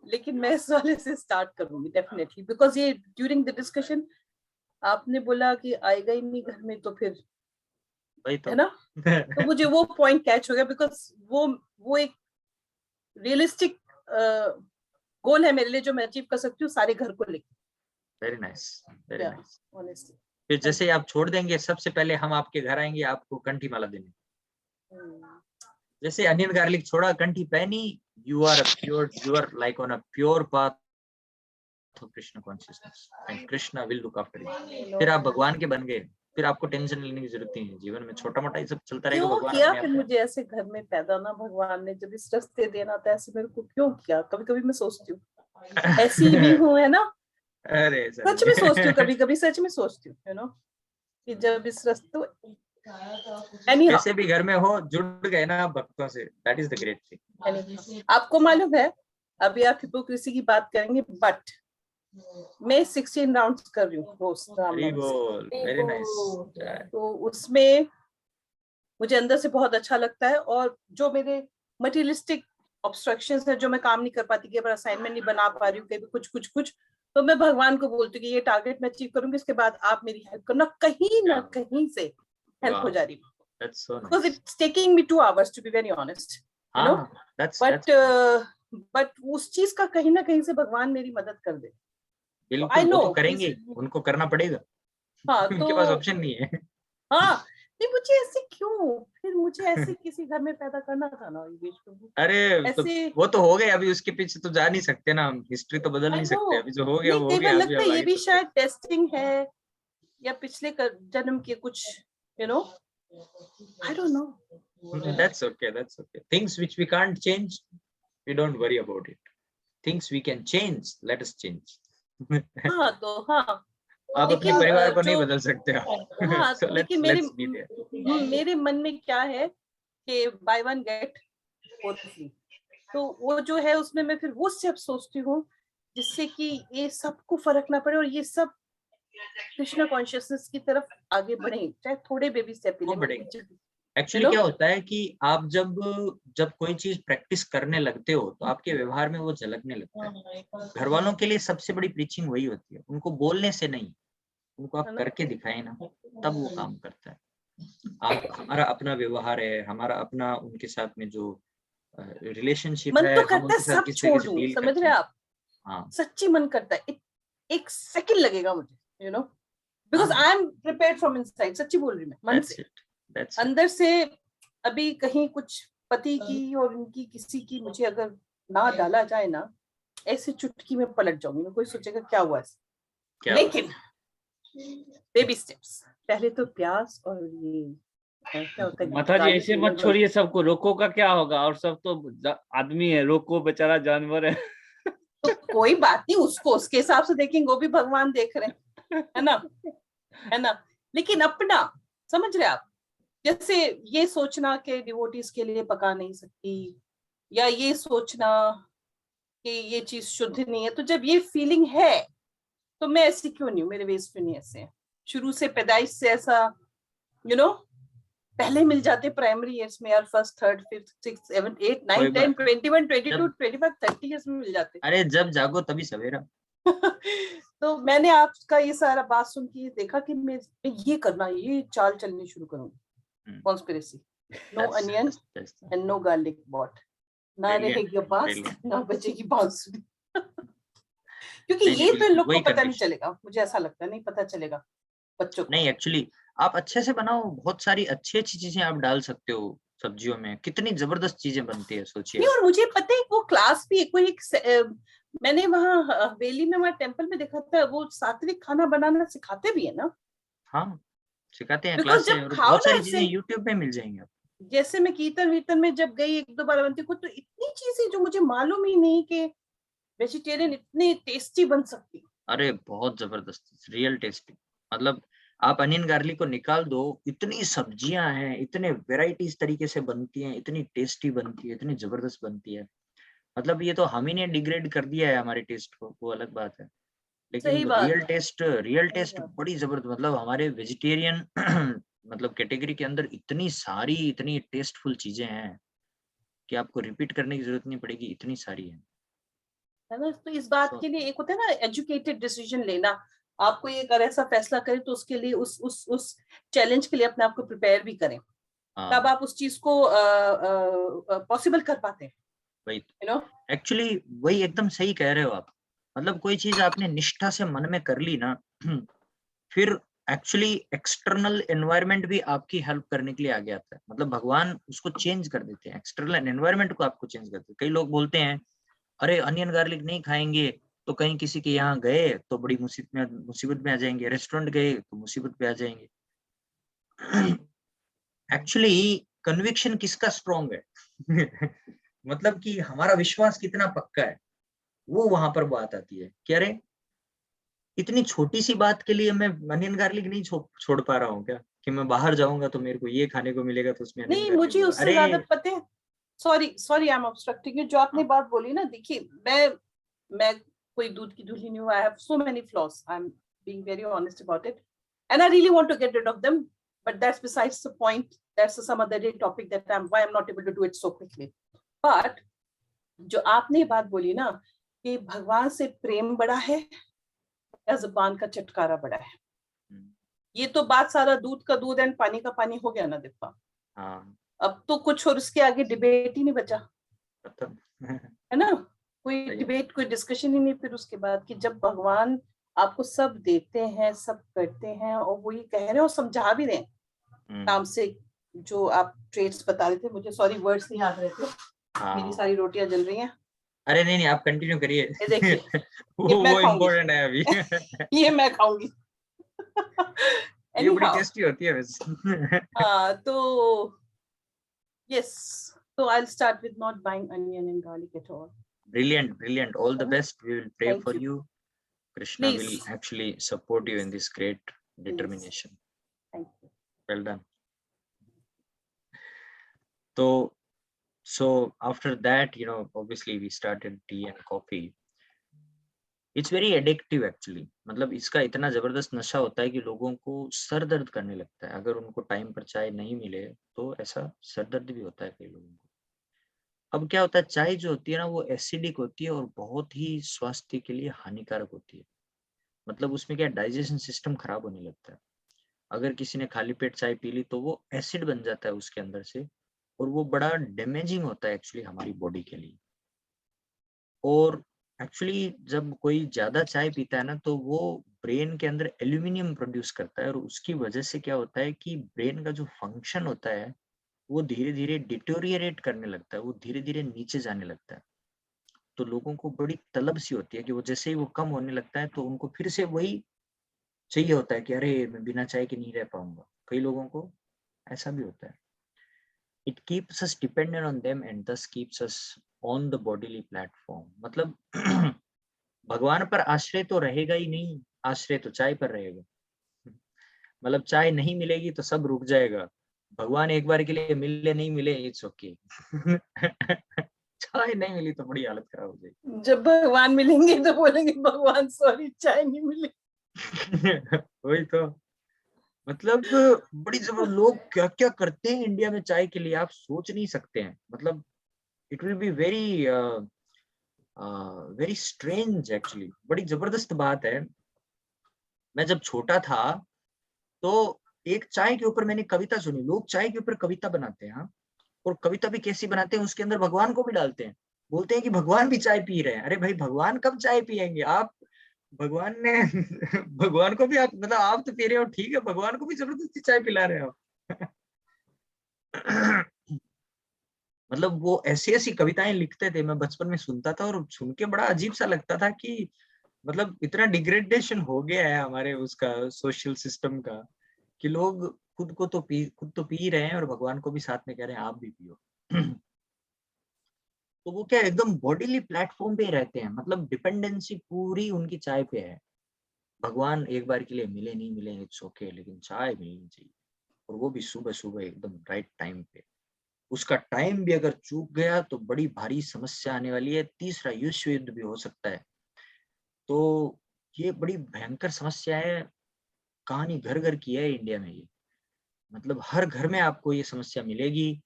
लेकिन मैं इस वाले से स्टार्ट करूंगी डेफिनेटली, बिकॉज ये ड्यूरिंग द डिस्कशन आपने बोला कि आएगा ही नहीं घर में, तो फिर वही तो है ना। तो मुझे वो पॉइंट कैच हो गया, बिकॉज वो एक रियलिस्टिक गोल है मेरे लिए जो मैं अचीव कर सकती हूँ सारे घर को लेकर। Very nice, very Yeah. Nice. Honestly फिर जैसे ही आप छोड़ देंगे, सबसे पहले हम आपके घर आएंगे आपको कंठी माला देने। जैसे अनियन गार्लिक छोड़ा, कंठी पहनी, you are like on a pure path of Krishna consciousness and Krishna will look after you। फिर आप भगवान के बन गए, फिर आपको टेंशन लेने की जरूरत नहीं है। जीवन में छोटा मोटा ये सब चलता रहेगा, क्यों भगवान किया अपने फिर आप मुझे ऐसे घर में पैदा ना भगवान ने, जब इस रास्ते देना था ऐसे मेरे को क्यों किया? कभी कभी मैं सोचती हूँ ऐसी भी हूँ, है ना। अरे सच में सोचती हूँ, कभी कभी सच में सोचती हूँ, यू नो, कि जब इस रास्ते Anyhow, कैसे भी घर में हो, जुड़ गए ना भक्तों से, that is the great thing. आपको मालूम है, अभी आप हिपोक्रेसी की बात करेंगे, बट मैं 16 राउंड्स कर रही हूँ रोज राम नाम से। Very nice. तो उसमें मुझे अंदर से बहुत अच्छा लगता है, और जो मेरे मटेरियलिस्टिक ऑब्स्ट्रक्शंस है, जो मैं काम नहीं कर पाती, कि असाइनमेंट नहीं बना पा रही हूँ, कभी कुछ, तो मैं भगवान को बोलती हूँ कि ये टारगेट मैं अचीव करूंगी, इसके बाद आप मेरी हेल्प करो ना कहीं से हेल्प हो जा रही है। That's so Because nice. it's taking me 2 hours to be very honest, you know, but उस चीज का कहीं ना कहीं से भगवान मेरी मदद कर दे। बिल्कुल, वो तो करेंगे, उनको करना पड़ेगा। हाँ, उनके पास ऑप्शन नहीं है। हाँ, नहीं, मुझे ऐसे क्यों, फिर मुझे ऐसे किसी घर में पैदा करना था ना योगेश प्रभु। अरे तो वो तो हो गए, अभी उसके पीछे तो जा नहीं सकते ना हम, हिस्ट्री तो बदल नहीं सकते। अभी जो हो गया वो हो गया। लगता है ये भी शायद टेस्टिंग है, या पिछले जन्म के कुछ, you know, I don't know. That's okay, that's okay. Things which we can't change, we don't worry about it. Things we can change, let us change. हाँ, तो हाँ, आप अपने परिवार को नहीं बदल सकते आप। हाँ, So लेकिन let's be there. मेरे मन में क्या है कि buy one get four free, तो वो जो है उसमें मैं फिर वो स्टेप सोचती हूँ जिससे कि ये सबको फर्क ना पड़े, और ये सब कृष्णा कॉन्शियसनेस की तरफ आगे बढ़े, चाहे थोड़े बेबी स्टेप ही लें। एक्चुअली क्या होता है कि आप जब कोई चीज प्रैक्टिस करने लगते हो तो आपके व्यवहार में वो झलकने लगता है। घर वालों के लिए सबसे बड़ी प्रीचिंग वही होती है, उनको बोलने से नहीं, उनको आप करके दिखाए ना, तब वो काम करता है। आप, हमारा अपना व्यवहार है, हमारा अपना उनके साथ में जो रिलेशनशिप है, मन तो करता है सब छोड़ दूं, समझ रहे आप। हाँ, सच्ची मन करता है, एक सेकंड लगेगा मुझे, you know, because I am prepared from inside, सच्ची बोल रही मैं मन से, अंदर से। अभी कहीं कुछ पति की और उनकी किसी की मुझे अगर ना डाला जाए ना, ऐसे चुटकी में पलट जाऊंगी मैं, कोई सोचेगा क्या हुआ है। लेकिन बेबी स्टेप्स, पहले तो प्यास, और ये क्या होता है, माता जी ऐसे मत छोड़िए सबको, रोको का क्या होगा, और सब तो आदमी है, रोको बेचारा जानवर है। तो कोई बात नहीं, उसको उसके हिसाब से देखेंगे, वो भी भगवान देख रहे हैं, है ना। लेकिन अपना समझ रहे आप, जैसे ये सोचना कि डिवोटीज के लिए पका नहीं सकती, या ये सोचना कि ये चीज शुद्ध नहीं है, तो जब ये फीलिंग है तो मैं ऐसी क्यों नहीं हूँ, मेरे वेस्ट क्यों नहीं ऐसे हैं, शुरू से पैदाइश से ऐसा यू नो पहले मिल जाते प्राइमरी ईयर्स में यार, first third fifth six 7 8 9 10 21 22 25 30 years में मिल जाते। अरे जब जागो तभी सवेरा। तो मैंने आपका ये सारा बात सुन के देखा कि मैं ये करना, ये चाल चलनी शुरू करूंगी, conspiracy, no onion and no garlic but, ना रहेगी बांस ना बचेगी बांसुरी। क्योंकि ये तो इन लोग को पता नहीं चलेगा, मुझे ऐसा लगता है नहीं पता चलेगा बच्चों को। नहीं एक्चुअली आप अच्छे से बनाओ, बहुत सारी अच्छी अच्छी चीजें आप डाल सकते हो सब्जियों में, कितनी जबरदस्त चीजें बनती है सोचिए। नहीं, और मुझे पता है वो क्लास भी कोई एक मैंने वहाँ हवेली में वहाँ टेम्पल में देखा था, वो सात्विक खाना बनाना सिखाते भी है ना। हाँ सिखाते हैं Because क्लास से, जब और खाओ बहुत ना सारी चीजें ऐसे- यूट्यूब पे मिल जाएंगी आपको। जैसे मैं कीर्तन वीर्तन में जब गई 1-2 बार बनती को, तो इतनी चीजें जो मुझे मालूम ही नहीं कि वेजिटेरियन इतनी टेस्टी बन सकती। अरे बहुत जबरदस्त, रियल टेस्टी। मतलब आप अनियन गार्लिक को निकाल दो, इतनी सब्जियां हैं, इतने वेराइटीज तरीके से बनती हैं, इतनी टेस्टी बनती है, इतनी जबरदस्त बनती है। मतलब ये तो हम ही ने डिग्रेड कर दिया है हमारे टेस्ट को, वो अलग बात है, सही लेकिन बात रियल है, टेस्ट बात। बड़ी जबरदस्त। मतलब हमारे वेजिटेरियन मतलब कैटेगरी के अंदर इतनी सारी इतनी टेस्टफुल चीजें हैं कि आपको रिपीट करने की जरूरत नहीं पड़ेगी, इतनी सारी है ना। तो इस बात है। के लिए एक होता है ना एजुकेटेड डिसीजन लेना, आपको ये अगर ऐसा फैसला करें तो उसके लिए उस चैलेंज के लिए अपने आप को प्रिपेयर भी करें, तब आप उस चीज को पॉसिबल कर पाते हैं, वही यू नो। एक्चुअली वही एकदम सही कह रहे हो आप। मतलब कोई चीज आपने निष्ठा से मन में कर ली ना, फिर एक्चुअली एक्सटर्नल एनवायरनमेंट भी आपकी हेल्प करने के लिए आगे आता है। मतलब भगवान उसको चेंज कर देते हैं, एक्सटर्नल एनवायरनमेंट को आपको चेंज कर देते हैं। कई लोग बोलते हैं अरे अनियन गार्लिक नहीं खाएंगे तो कहीं किसी के यहाँ गए तो बड़ी मुसीबत में आ जाएंगे, रेस्टोरेंट गए तो मुसीबत में आ जाएंगे। एक्चुअली कन्विक्शन किसका स्ट्रॉन्ग है मतलब कि हमारा विश्वास कितना पक्का है, वो वहां पर बात आती है कि अरे इतनी छोटी सी बात के लिए मैं अनियन गार्लिक नहीं छोड़ पा रहा हूँ क्या, कि मैं बाहर जाऊंगा तो मेरे को ये खाने को मिलेगा तो उसमें अनियन नहीं, गार्लिक मुझे होगा। उससे अरे ज्यादा पता है, sorry I am obstructing you, जो आपने बात बोली ना, देखिए मैं कोई दूध की दूल्ही नहीं हूँ, I have so many flaws, I am being very honest about it and I really want to get rid of them, but that's besides the point, that's some other day topic that I am not able to do it so quickly. But जो आपने बात बोली ना कि भगवान से प्रेम बड़ा है या जुबान का चटकारा बड़ा है, ये तो बात सारा दूध का दूध एंड पानी का पानी हो गया ना दिप्पा। हाँ अब तो कुछ और उसके आगे डिबेट ही नहीं बचा, है ना, कोई डिबेट कोई डिस्कशन ही नहीं फिर उसके बाद, कि जब भगवान आपको सब देते हैं सब करते हैं और वो ये कह रहे हैं और समझा भी रहे हैं नाम से, जो आप ट्रेड्स बता रहे थे, मुझे सॉरी वर्ड्स नहीं याद रहे थे, मेरी सारी रोटियां जल रही हैं। अरे नहीं आप कंटिन्यू करिए। देखिए वो इम्पोर्टेंट है अभी। ये मैं खाऊंगी। ये बड़ी टेस्टी होती है वैसे। हाँ तो yes, so I'll start with not buying onion and garlic at all. Brilliant, all the best. We will pray Thank for you. you. Krishna Please. will actually support you in this great determination. Thank you. Well done. So after that, obviously we started tea and coffee. It's very addictive actually. मतलब इसका इतना जबरदस्त नशा होता है कि लोगों को सर दर्द करने लगता है अगर उनको टाइम पर चाय नहीं मिले, तो ऐसा सर दर्द भी होता है कई लोगों को। अब क्या होता है, चाय जो होती है ना वो एसिडिक होती है और बहुत ही स्वास्थ्य के लिए हानिकारक होती है। मतलब उसमें क्या डाइजेशन सिस्टम खराब होने लगता है। अगर किसी ने खाली पेट चाय पी ली तो वो एसिड बन जाता है उसके अंदर से, और वो बड़ा डैमेजिंग होता है एक्चुअली हमारी बॉडी के लिए। और एक्चुअली जब कोई ज्यादा चाय पीता है ना तो वो ब्रेन के अंदर एल्यूमिनियम प्रोड्यूस करता है, और उसकी वजह से क्या होता है कि ब्रेन का जो फंक्शन होता है वो धीरे धीरे डिटोरिएट करने लगता है, वो धीरे धीरे नीचे जाने लगता है। तो लोगों को बड़ी तलब सी होती है कि वो जैसे ही वो कम होने लगता है तो उनको फिर से वही चाहिए होता है कि अरे मैं बिना चाय के नहीं रह पाऊंगा। कई लोगों को ऐसा भी होता है। It keeps us dependent on them and thus keeps us on the bodily platform. मतलब भगवान पर आश्रय तो रहेगा ही नहीं, आश्रय तो चाय पर रहेगा। मतलब चाय नहीं मिलेगी तो सब रुक जाएगा। भगवान एक बार के लिए मिले नहीं मिले इट्स ओके। चाय नहीं मिली तो बड़ी हालत खराब हो जाएगी। जब भगवान मिलेंगे तो बोलेंगे भगवान सॉरी चाय नहीं मिली। वही तो, मतलब बड़ी जबरदस्त, लोग क्या क्या करते हैं इंडिया में चाय के लिए, आप सोच नहीं सकते हैं। मतलब it will be very very strange actually, बड़ी जबरदस्त बात है। मैं जब छोटा था तो एक चाय के ऊपर मैंने कविता सुनी, लोग चाय के ऊपर कविता बनाते हैं। हाँ, और कविता भी कैसी बनाते हैं, उसके अंदर भगवान को भी डालते हैं, बोलते हैं कि भगवान भी चाय पी रहे हैं। अरे भाई, भगवान कब चाय पिएंगे आप? भगवान ने भगवान को भी आप, मतलब आप तो पी रहे हो ठीक है, भगवान को भी जबरदस्ती चाय पिला रहे हो। मतलब वो ऐसी ऐसी कविताएं लिखते थे, मैं बचपन में सुनता था और सुन के बड़ा अजीब सा लगता था कि मतलब इतना डिग्रेडेशन हो गया है हमारे उसका सोशल सिस्टम का, कि लोग खुद तो पी रहे हैं और भगवान को भी साथ में कह रहे हैं आप भी पियो। तो वो क्या एकदम बॉडीली प्लेटफॉर्म पे रहते हैं, मतलब डिपेंडेंसी पूरी उनकी चाय पे है। भगवान एक बार के लिए मिले नहीं मिले इट्स ओके, लेकिन चाय मिलनी चाहिए, और वो भी सुबह सुबह एकदम राइट टाइम पे। उसका टाइम भी अगर चूक गया तो बड़ी भारी समस्या आने वाली है, तीसरा विश्व युद्ध भी हो सकता है। तो ये बड़ी भयंकर समस्या है, कहानी घर घर की है इंडिया में ये। मतलब हर घर में आपको ये समस्या मिलेगी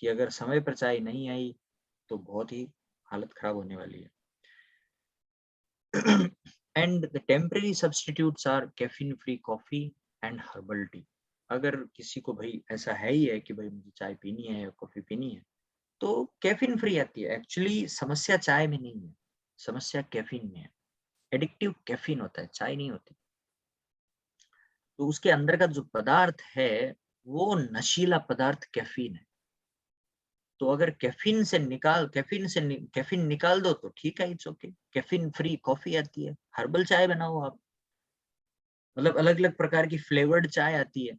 कि अगर समय पर चाय नहीं आई तो बहुत ही हालत खराब होने वाली है। And the temporary substitutes are caffeine free coffee and herbal tea. अगर किसी को भाई ऐसा है ही है कि भाई मुझे चाय पीनी है या कॉफी पीनी है, तो कैफीन फ्री आती है। एक्चुअली समस्या चाय में नहीं है, समस्या कैफीन में है। एडिक्टिव कैफीन होता है, चाय नहीं होती। तो उसके अंदर का जो पदार्थ है वो नशीला पदार्थ कैफीन है। तो अगर कैफीन निकाल दो तो ठीक है, it's okay. Caffeine free coffee आती है, हर्बल चाय बनाओ आप, मतलब अलग अलग प्रकार की फ्लेवर्ड चाय आती है।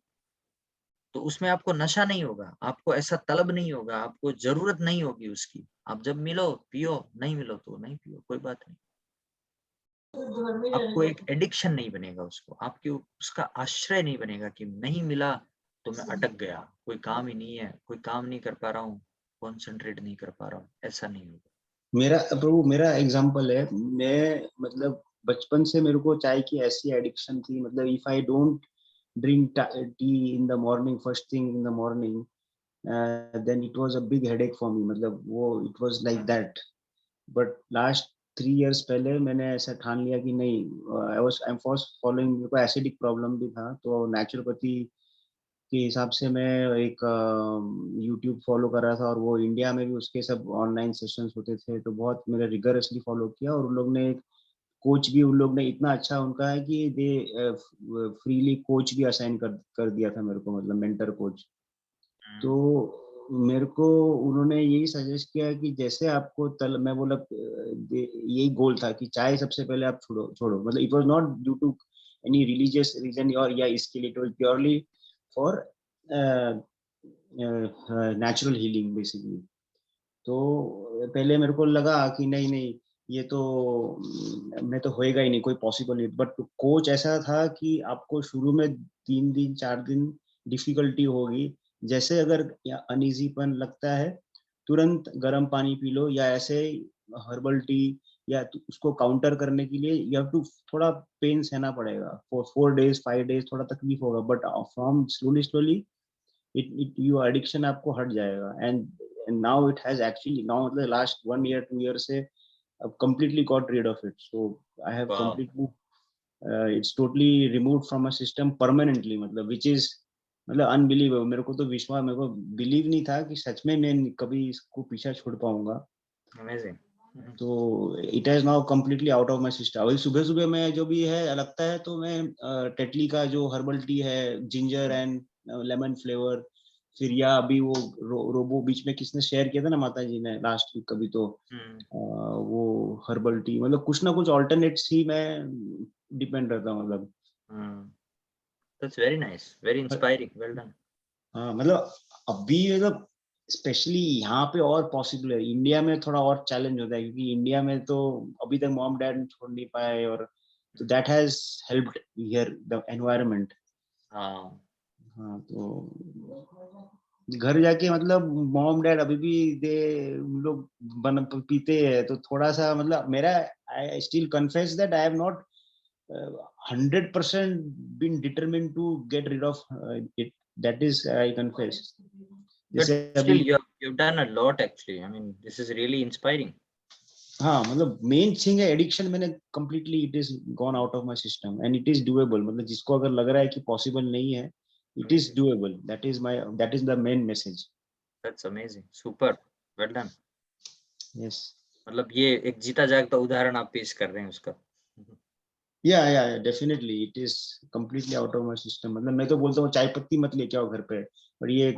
तो उसमें आपको नशा नहीं होगा, आपको ऐसा तलब नहीं होगा, आपको जरूरत नहीं होगी उसकी। आप जब मिलो पियो, नहीं मिलो तो नहीं पियो, कोई बात नहीं। आपको एक एडिक्शन नहीं बनेगा उसको, आपके उसका आश्रय नहीं बनेगा कि नहीं मिला तो मैं अटक गया, कोई काम ही नहीं है, कोई काम नहीं कर पा रहा हूँ, कॉन्सेंट्रेट नहीं कर पा रहा हूँ, ऐसा नहीं होगा। मेरा एग्जांपल है, मैं मतलब बचपन से मेरे को चाय की ऐसी एडिक्शन थी, मतलब if I don't drink tea in the morning, first thing in the morning, then it was a big headache for me, मतलब वो it was like that. But last 3 years पहले मैंने ऐसा ठान लिया कि नहीं, I'm first following, मेरे को एसिडिक प्रॉब्लम भी था, तो नेचुरोपैथी के हिसाब से मैं एक यूट्यूब फॉलो कर रहा था, और वो इंडिया में भी उसके सब ऑनलाइन सेशंस होते थे, तो बहुत मैंने रिगरसली फॉलो किया। और उन लोग ने कोच भी, उन लोग ने इतना अच्छा उनका है कि दे फ्रीली कोच भी असाइन कर दिया था मेरे को, मतलब मेंटर कोच। तो मेरे को उन्होंने यही सजेस्ट किया कि जैसे आपको मैं बोला, यही गोल था कि चाय सबसे पहले आप छोड़ो छोड़ो, मतलब it was not due to any religious reason और या इसके लिए, it was purely for natural healing basically. तो पहले मेरे को लगा कि नहीं नहीं, ये तो मैं तो होएगा ही नहीं, कोई पॉसिबल नहीं। बट कोच ऐसा था कि आपको शुरू में 3 दिन 4 दिन डिफिकल्टी होगी, जैसे अगर अनइजीपन लगता है तुरंत गर्म पानी पी लो, या ऐसे हर्बल टी, या उसको काउंटर करने के लिए यू हैव टू थोड़ा पेन सहना पड़ेगा फॉर 4 days 5 days, थोड़ा तकलीफ होगा, but from slowly slowly it your addiction आपको हट जाएगा। and now it has actually, now the last 1 year 2 years से I've completely got rid of it, so I have Wow. completely it's totally removed from a system permanently, मतलब which is मतलब unbelievable. मेरे को तो विश्वास, मेरे को believe नहीं था कि सच में मैं कभी इसको पीछा छोड़ पाऊंगा। Amazing. तो it is now completely out of my system. अभी सुबह सुबह में जो भी है लगता है तो मैं टेटली का जो हर्बल टी है, जिंजर एंड लेमन फ्लेवर, फिर या अभी वो रोबो बीच में किसने शेयर किया था ना, माता जी ने लास्ट वीक, कभी तो वो हर्बल टी, मतलब कुछ ना कुछ ऑल्टरनेट्स ही मैं डिपेंड रहता हूँ, मतलब। That's very nice, very inspiring, well done. हाँ, मतलब अभी मतलब स्पेशली यहाँ पे और पॉसिबल है, इंडिया में थोड़ा और चैलेंज होता है, क्योंकि इंडिया में तो अभी तक मॉम डैड छोड़ नहीं पाए, और तो that has helped here the environment. हाँ, हाँ, तो घर जाके मतलब मॉम डैड अभी भी दे उन लोग बन पीते हैं, तो थोड़ा सा मतलब मेरा I still confess that I have not 100% been determined to get rid of it. That is I confess. But जैसे still अभी you've done a lot actually. I mean, this is really inspiring. हाँ मतलब main thing है addiction, मैंने completely it is gone out of my system and it is doable. मतलब जिसको अगर लग रहा है कि possible नहीं है, it is doable. That is the main message. That's amazing. Super. Well done. Yes. मतलब ये एक जीता जागता उदाहरण आप पेश कर रहे हैं उसका. Yeah, definitely it is completely out of my system. मतलब मैं तो बोलता हूँ चाय पत्ती मत लेके आओ घर पे, पर ये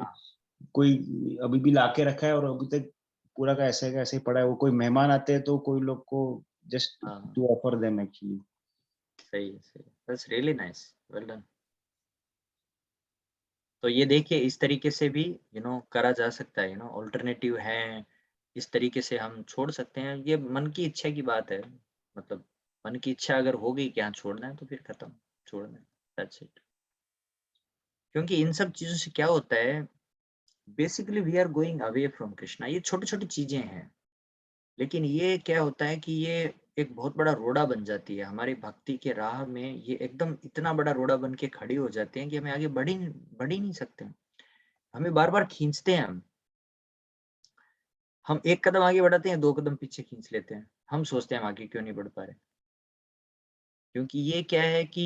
कोई अभी भी लाके रखा है और अभी तक पूरा का ऐसे ही पड़ा है. वो कोई मेहमान आते हैं तो कोई लोग को just to offer them actually. सही. That's really nice. Well done. तो ये देखिए इस तरीके से भी करा जा सकता है. ऑल्टरनेटिव है, इस तरीके से हम छोड़ सकते हैं. ये मन की इच्छा की बात है. मतलब मन की इच्छा अगर हो गई कि हाँ छोड़ना है तो फिर खत्म, छोड़ना है. That's it. क्योंकि इन सब चीजों से क्या होता है, basically we are going away from Krishna. ये छोटी छोटी चीजें हैं, लेकिन ये क्या होता है कि ये एक बहुत बड़ा रोड़ा बन जाती है हमारी भक्ति के राह में. ये एकदम इतना बड़ा रोड़ा बन के खड़ी हो जाते हैं कि हमें आगे बढ़ ही नहीं सकते. हमें बार बार खींचते हैं. हम एक कदम आगे बढ़ाते हैं, 2 कदम पीछे खींच लेते हैं. हम सोचते हैं हम आगे क्यों नहीं बढ़ पा रहे. क्योंकि ये क्या है कि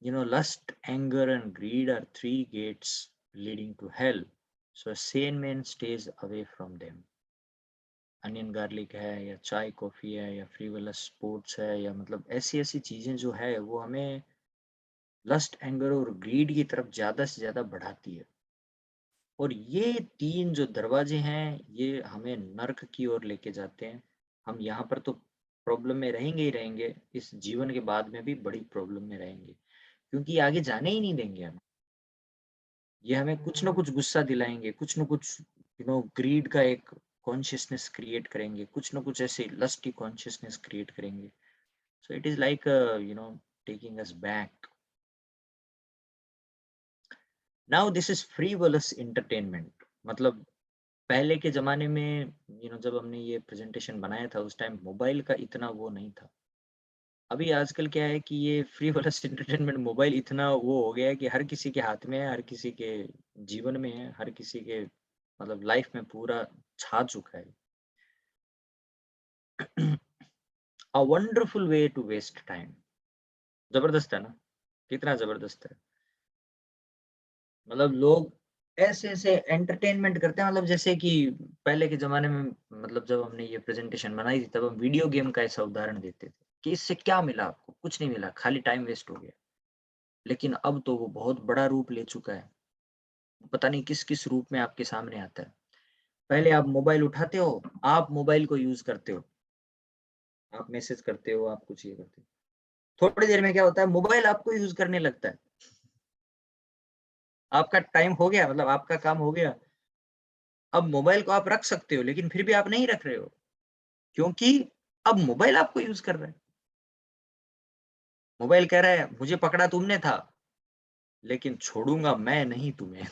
lust, anger and greed are 3 gates leading to hell. So a sane man stays away from them. Onion garlic है या चाय कॉफी है या फ्रीवलस स्पोर्ट्स है, या मतलब ऐसी चीजें जो है वो हमें लस्ट, एंगर और ग्रीड की तरफ ज्यादा से ज्यादा बढ़ाती है. और ये 3 जो दरवाजे हैं ये हमें नर्क की ओर लेके जाते हैं. हम यहाँ पर तो प्रॉब्लम में रहेंगे ही रहेंगे, इस जीवन के बाद में भी बड़ी प्रॉब्लम में रहेंगे, क्योंकि आगे जाने ही नहीं देंगे हमें. ये हमें कुछ ना कुछ गुस्सा दिलाएंगे, कुछ ना कुछ ग्रीड का एक कॉन्शियसनेस क्रिएट करेंगे, कुछ ना कुछ ऐसे लस्ट की कॉन्शियसनेस क्रिएट करेंगे. So it is like taking us back. Now this is frivolous entertainment. मतलब पहले के जमाने में जब हमने ये प्रेजेंटेशन बनाया था उस टाइम मोबाइल का इतना वो नहीं था. अभी आजकल क्या है कि ये फ्रीवलस एंटरटेनमेंट मोबाइल इतना वो हो गया है कि हर किसी के हाथ में है, हर किसी के जीवन में है, हर किसी के मतलब लाइफ में पूरा छा चुका है. A wonderful way to waste time. जबरदस्त है ना, कितना जबरदस्त है. मतलब लोग ऐसे एंटरटेनमेंट करते हैं. मतलब जैसे कि पहले के जमाने में, मतलब जब हमने ये प्रेजेंटेशन बनाई थी तब हम वीडियो गेम का ऐसा उदाहरण देते थे कि इससे क्या मिला आपको, कुछ नहीं मिला, खाली टाइम वेस्ट हो गया. लेकिन अब तो वो बहुत बड़ा रूप ले चुका है. पता नहीं किस किस रूप में आपके सामने आता है. पहले आप मोबाइल उठाते हो, आप मोबाइल को यूज करते हो, आप मैसेज करते हो, आप कुछ ये करते हो. थोड़ी देर में क्या होता है, मोबाइल आपको यूज करने लगता है. आपका टाइम हो गया, मतलब आपका काम हो गया. अब मोबाइल को आप रख सकते हो, लेकिन फिर भी आप नहीं रख रहे हो, क्योंकि अब मोबाइल आपको यूज कर रहा है. मोबाइल कह रहा है मुझे पकड़ा तुमने था, लेकिन छोड़ूंगा मैं नहीं तुम्हें.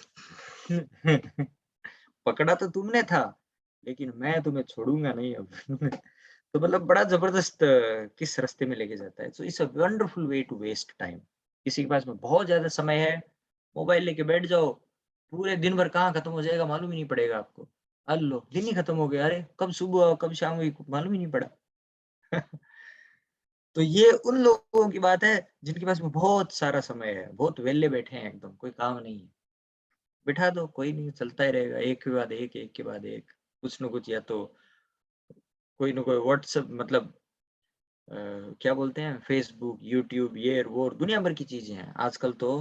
पकड़ा तो तुमने था, लेकिन मैं तुम्हें छोड़ूंगा नहीं अब. तो मतलब बड़ा जबरदस्त किस रास्ते में लेके जाता है. So it's a wonderful way to waste time. किसी के पास में बहुत ज्यादा समय है, मोबाइल लेके बैठ जाओ, पूरे दिन भर कहाँ खत्म हो जाएगा मालूम ही नहीं पड़ेगा आपको. अल्लो दिन ही खत्म हो गया, अरे कब सुबह कब शाम हुई मालूम ही नहीं पड़ा. तो ये उन लोगों की बात है जिनके पास में बहुत सारा समय है, बहुत वेले बैठे हैं, एकदम कोई काम नहीं है. बिठा दो, कोई नहीं, चलता ही रहेगा, एक के बाद एक, एक के बाद एक, कुछ न कुछ. या तो कोई न कोई व्हाट्सएप, मतलब क्या बोलते हैं, फेसबुक, यूट्यूब, ये वो दुनिया भर की चीजें हैं आजकल तो.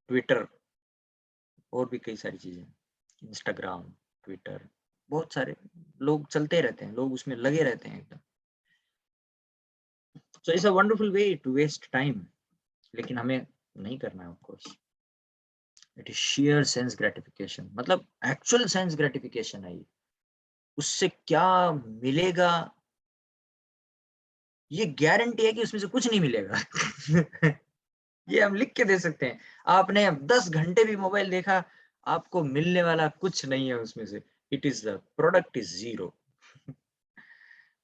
ट्विटर, और भी कई सारी चीजें, इंस्टाग्राम, ट्विटर, बहुत सारे लोग चलते रहते हैं, लोग उसमें लगे रहते हैं एकदम. So it's a wonderful way to waste time, लेकिन हमें नहीं करना है of course. It is sheer sense gratification. मतलब एक्चुअल सेंस ग्रेटिफिकेशन है ये. उससे क्या मिलेगा ये गारंटी है कि उसमें से कुछ नहीं मिलेगा. ये हम लिख के दे सकते हैं. आपने 10 घंटे भी मोबाइल देखा, आपको मिलने वाला कुछ नहीं है उसमें से, it is the product is zero.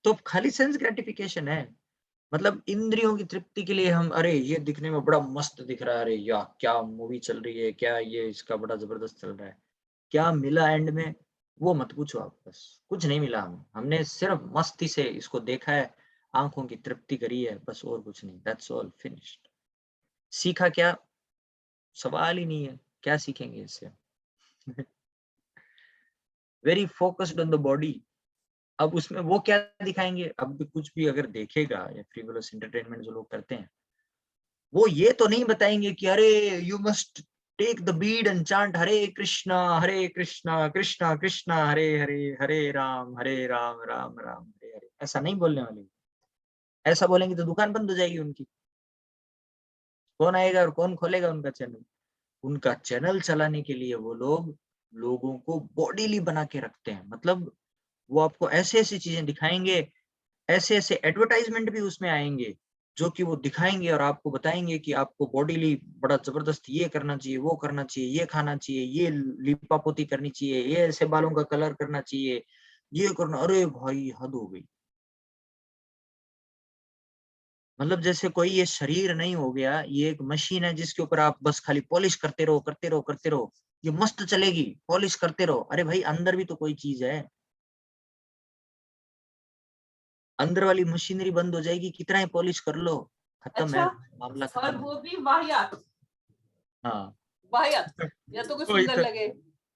तो खाली सेंस ग्रेटिफिकेशन है, मतलब इंद्रियों की तृप्ति के लिए हम, अरे ये दिखने में बड़ा मस्त दिख रहा है, अरे या क्या मूवी चल रही है, क्या ये इसका बड़ा जबरदस्त चल रहा है, क्या मिला एंड में, वो मत पूछो आप, बस कुछ नहीं मिला हमें, हमने सिर्फ मस्ती से इसको देखा है, आंखों की तृप्ति करी है, बस और कुछ नहीं, दैट्स ऑल, फिनिश्ड। सीखा क्या, सवाल ही नहीं है, क्या सीखेंगे इससे। Very focused on the body. अब उसमें वो क्या दिखाएंगे, अब भी कुछ भी अगर देखेगा या फ्रीवलस एंटरटेनमेंट जो लोग करते हैं, वो ये तो नहीं बताएंगे कि अरे you must take the bead and chant Hare Krishna Krishna Krishna Hare Hare, Hare Ram Ram Ram Hare Hare. ऐसा नहीं बोलने वाले। ऐसा बोलेंगे तो दुकान बंद हो जाएगी उनकी, कौन आएगा और कौन खोलेगा उनका चैनल। उनका चैनल चलाने के लिए वो लोग लोगों को बॉडीली बना के रखते हैं, मतलब वो आपको ऐसे ऐसी चीजें दिखाएंगे, ऐसे ऐसे एडवर्टाइजमेंट भी उसमें आएंगे जो कि वो दिखाएंगे और आपको बताएंगे कि आपको बॉडीली बड़ा जबरदस्त ये करना चाहिए, वो करना चाहिए, ये खाना चाहिए, ये लिपापोती करनी चाहिए, ये ऐसे बालों का कलर करना चाहिए, ये करना। अरे भाई हद हो गई। मतलब जैसे कोई ये शरीर नहीं हो गया, ये एक मशीन है जिसके ऊपर आप बस खाली पॉलिश करते रहो करते रहो करते रहो, ये मस्त चलेगी, पॉलिश करते रहो। अरे भाई अंदर भी तो कोई चीज है, अंदर वाली मशीनरी बंद हो जाएगी, कितना ही पॉलिश कर लो, खत्म है मामला, और खत्म। वो भी वाहियात, हाँ वाहियात, या तो कोई वही सुंदर तो, लगे,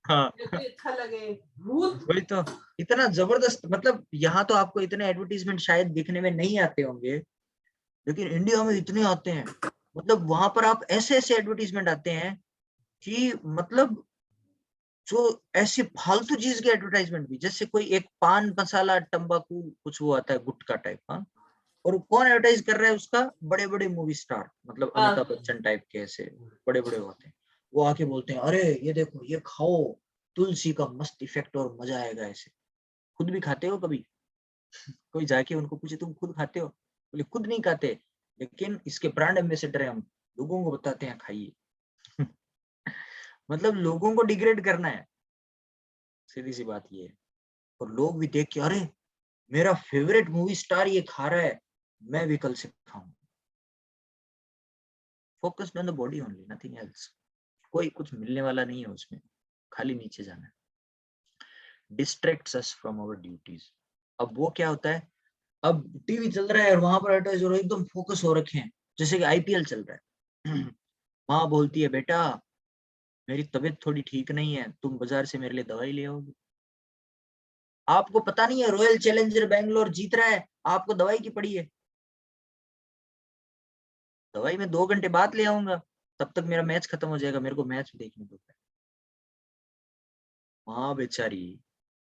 हाँ या कोई अच्छा लगे, भूत। वही तो, इतना जबरदस्त। मतलब यहाँ तो आपको इतने एडवर्टीजमेंट शायद दिखने में नहीं आते होंगे, लेकिन इंडिया में इतने आते हैं। मतलब वहां पर आप ऐसे ऐसे एडवर्टीजमेंट आते हैं कि मतलब जो ऐसे फालतू चीज के एडवर्टाइजमेंट भी, जैसे कोई एक पान मसाला तंबाकू कुछ वो आता है गुटखा टाइप का, और कौन एडवर्टाइज कर रहा है उसका, बड़े बड़े मूवी स्टार, मतलब अमिताभ बच्चन टाइप के ऐसे बड़े बड़े होते हैं। वो आके बोलते हैं अरे ये देखो ये खाओ, तुलसी का मस्त इफेक्ट और मजा आएगा ऐसे। खुद भी खाते हो कभी? कोई जाके उनको पूछे तुम खुद खाते हो, बोले खुद नहीं खाते, लेकिन इसके ब्रांड एम्बेसडर है हम, लोगों को बताते हैं खाइए। मतलब लोगों को डिग्रेड करना है, सीधी सी बात ये है। और लोग भी देख के अरे मेरा फेवरेट मूवी स्टार ये खा रहा है, मैं भी कल से खाऊं। Focused on the body only, nothing else. कोई कुछ मिलने वाला नहीं है उसमें, खाली नीचे जाना है। Distracts us from our duties. अब वो क्या होता है, अब टीवी चल रहा है और वहां पर एडवर्टाइजर एकदम फोकस हो रखे हैं, जैसे कि आईपीएल चल रहा है। माँ बोलती है बेटा मेरी तबीयत थोड़ी ठीक नहीं है, तुम बाजार से मेरे लिए दवाई ले आओगे। आपको पता नहीं है रॉयल चैलेंजर बैंगलोर जीत रहा है, आपको दवाई की पड़ी है। दवाई मैं 2 घंटे बाद ले आऊंगा, तब तक मेरा मैच खत्म हो जाएगा, मेरे को मैच देखने दो। माँ बेचारी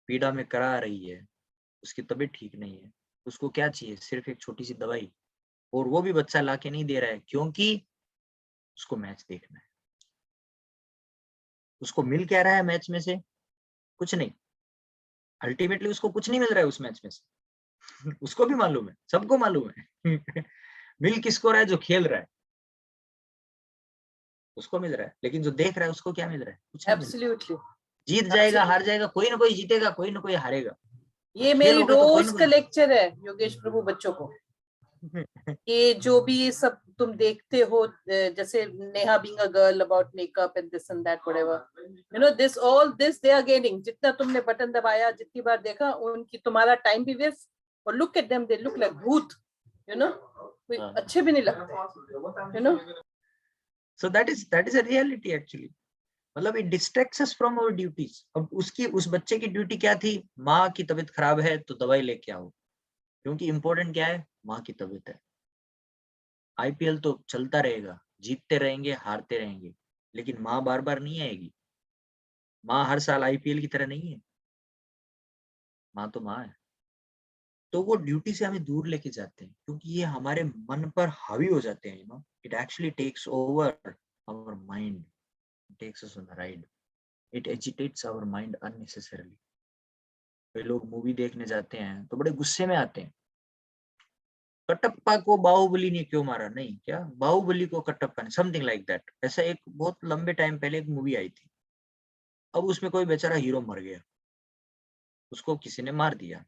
पीड़ा में करा रही है, उसकी तबीयत ठीक नहीं है, उसको क्या चाहिए, सिर्फ एक छोटी सी दवाई, और वो भी बच्चा लाके नहीं दे रहा है क्योंकि उसको मैच देखना है। उसको मिल क्या रहा है मैच में से? कुछ नहीं। अल्टीमेटली उसको कुछ नहीं मिल रहा है उस मैच में से। उसको भी मालूम है, सबको मालूम है। मिल किसको रहा है? जो खेल रहा है उसको मिल रहा है, लेकिन जो देख रहा है उसको क्या मिल रहा है? कुछ नहीं मिल रहा। एब्सोल्युटली, जीत जाएगा हार जाएगा, कोई ना कोई जीतेगा कोई ना कोई हारेगा। ये खेल मेरी होगा तो कोई रोज ना का कोई। लेक्चर है योगेश प्रभु बच्चों को। ये जो भी ये सब तुम देखते हो, जैसे Neha being a girl about makeup and this and that whatever, you know this all this they are gaining. जितना तुमने बटन दबाया, जितनी बार देखा, उनकी तुम्हारा टाइम भी वेस्ट। और look at them, they look like भूत, यू नो, कोई अच्छे भी नहीं लगते, you know. So that is a reality actually. मतलब it distracts us from our duties. अब उसकी उस बच्चे की ड्यूटी क्या थी? माँ की तबीयत खराब है तो दवाई लेके आओ, क्योंकि इंपॉर्टेंट क्या है? माँ की तबीयत है। आईपीएल तो चलता रहेगा, जीतते रहेंगे हारते रहेंगे, लेकिन माँ बार बार नहीं आएगी। माँ हर साल आईपीएल की तरह नहीं है, माँ तो माँ है। तो वो ड्यूटी से हमें दूर लेके जाते हैं, क्योंकि ये हमारे मन पर हावी हो जाते हैं। You know it actually takes over our mind, takes us on the ride, it agitates our mind unnecessarily. कई लोग मूवी देखने जाते हैं तो बड़े गुस्से में आते हैं, कटप्पा को बाहुबली ने क्यों मारा? नहीं, क्या बाहुबली को कटप्पा ने, समथिंग लाइक दैट। ऐसा एक बहुत लंबे टाइम पहले एक मूवी आई थी, अब उसमें कोई बेचारा हीरो मर गया, उसको किसी ने मार दिया,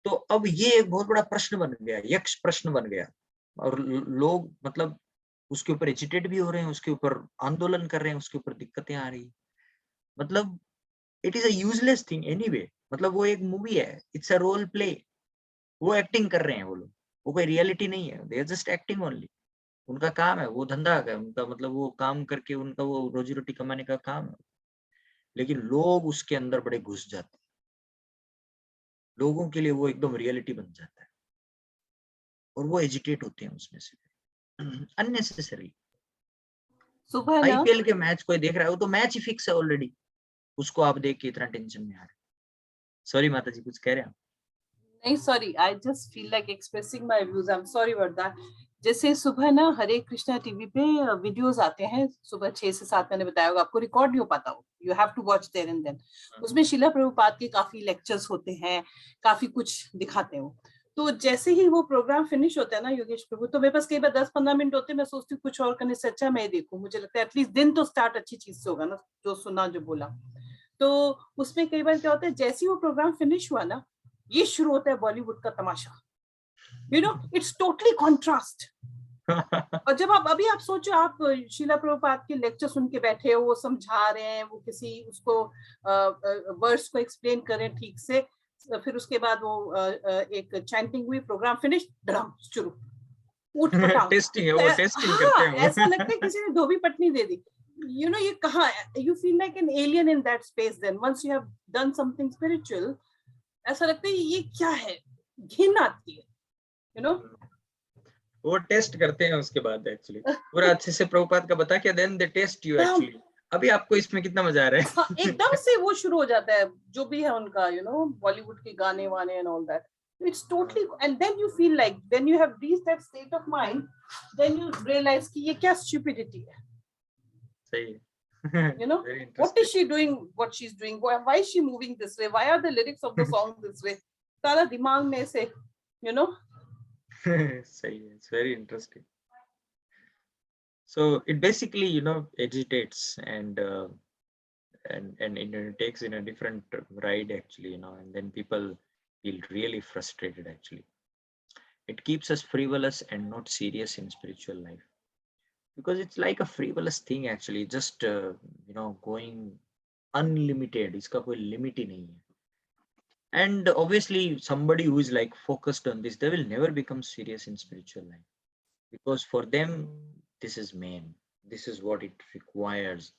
तो अब ये एक बहुत बड़ा प्रश्न बन गया, यक्ष प्रश्न बन गया, और लोग मतलब उसके ऊपर एजिटेट भी हो रहे हैं, उसके ऊपर आंदोलन कर रहे हैं, उसके ऊपर दिक्कतें आ रही, मतलब it is a useless thing anyway, मतलब वो एक मूवी है, इट्स अ रोल प्ले, वो एक्टिंग कर रहे हैं वो लोग, वो कोई रियलिटी नहीं है, they are just acting only, उनका काम है, वो धंधा है उनका, मतलब वो काम करके उनका वो रोजी रोटी कमाने का काम है, लेकिन लोग उसके अंदर बड़े घुस जाते हैं, लोगों के लिए वो एकदम रियलिटी बन जाता है और वो एजिटेट होते हैं उसमें से अननेसेसरी। सुबह ना, आईपीएल के मैच कोई देख रहा है, वो तो मैच ही फिक्स है ऑलरेडी, उसको आप देख के इतना टेंशन में आ रहे। सॉरी माता जी, कुछ कह रहे हैं आप? नहीं sorry, I just feel like expressing my views, I am sorry about that. जैसे सुबह ना हरे कृष्णा टीवी पे वीडियोस आते हैं सुबह 6 से 7, मैंने बताया होगा आपको, रिकॉर्ड नहीं हो पाता हो, you have to watch there and then. उसमें शीला प्रभुपाद के काफी लेक्चर्स होते हैं, काफी कुछ दिखाते हो। तो जैसे ही वो प्रोग्राम फिनिश होता है ना योगेश प्रभु, तो मेरे पास कई बार 10-15 मिनट होते हैं, मैं सोचती हूँ कुछ और करने से अच्छा मैं देखूं, मुझे लगता है एटलीस्ट दिन तो स्टार्ट अच्छी चीज से होगा ना, जो सुना जो बोला। तो उसमें कई बार क्या होता है, जैसे ही वो प्रोग्राम फिनिश हुआ ना, ये शुरू होता है बॉलीवुड का तमाशा, you know, it's totally contrast. और जब आप अभी आप सोचो, आप शीला प्रभुपाद के लेक्चर सुन के बैठे हो, वो समझा रहे हैं, वो किसी उसको वर्ड्स को एक्सप्लेन करें ठीक से, फिर उसके बाद वो एक चैंटिंग हुई, प्रोग्राम फिनिश, ड्रम शुरू, उठ पटांग। टेस्टिंग है वो, टेस्टिंग करते हाँ, हैं वो। ऐसा लगता है किसी ने धोबी पटनी दे दी, you know, ये कहाँ, you feel like an alien in that space then once you have done something spiritual, ऐसा लगता है ये क्या है, घिन आती है, you know। वो टेस्ट करते हैं उसके बाद एक्चुअली पूरा अच्छे से प्रभुपाद का बता के, then they test you actually, अभी आपको इसमें कितना मजा आ रहा है। एकदम से वो शुरू हो जाता है जो भी है उनका, you know, बॉलीवुड के गाने वाने and all that, it's totally, and then you feel like when you have reached that state of mind, then you realize कि ये क्या stupidity है, सही है। you know, what is she doing, what she's doing, why is she moving this way, why are the lyrics of the song this way, सारा दिमाग में से, you know। सही है, it's very interesting. So it basically, you know, agitates and it takes in a different ride actually, you know, and then people feel really frustrated actually. It keeps us frivolous and not serious in spiritual life, because it's like a frivolous thing actually, just you know, going unlimited, इसका कोई limit ही नहीं है. And obviously somebody who is like focused on this, they will never become serious in spiritual life, because for them this is main, this is what it requires.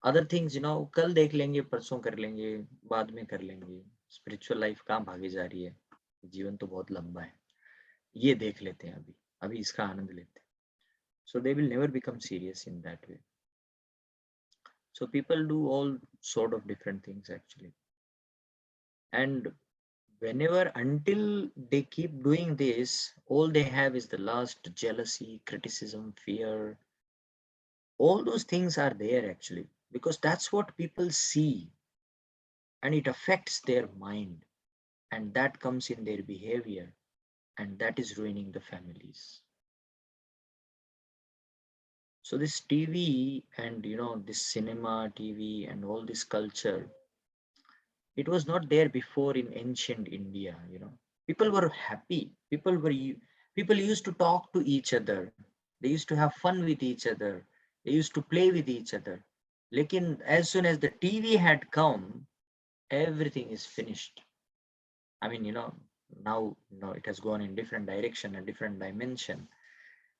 Other things, you know, कल देख लेंगे, परसों कर लेंगे, बाद में कर लेंगे, स्पिरिचुअल लाइफ कहाँ भागी जा रही है, जीवन तो बहुत लंबा है, ये देख लेते हैं अभी, अभी इसका आनंद लेते हैं. So they will never become serious in that way. So people do all sort of different things actually, and whenever, until they keep doing this, all they have is the lust, jealousy, criticism, fear. All those things are there actually, because that's what people see, and it affects their mind, and that comes in their behavior, and that is ruining the families. So this TV and, you know, this cinema, TV and all this culture, it was not there before in ancient India, you know. People were happy. People used to talk to each other. They used to have fun with each other. They used to play with each other. Lekin as soon as the TV had come, everything is finished. I mean, you know, now, you know, it has gone in different direction, a different dimension.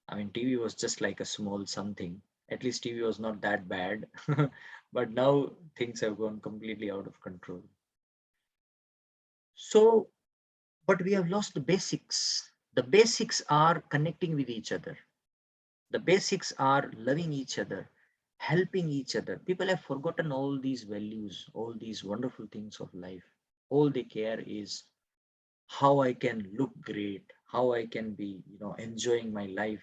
I mean, TV was just like a small something. At least TV was not that bad. But now things have gone completely out of control. So, but we have lost the basics. The basics are connecting with each other. The basics are loving each other, helping each other. People have forgotten all these values, all these wonderful things of life. All they care is how I can look great, how I can be, you know, enjoying my life.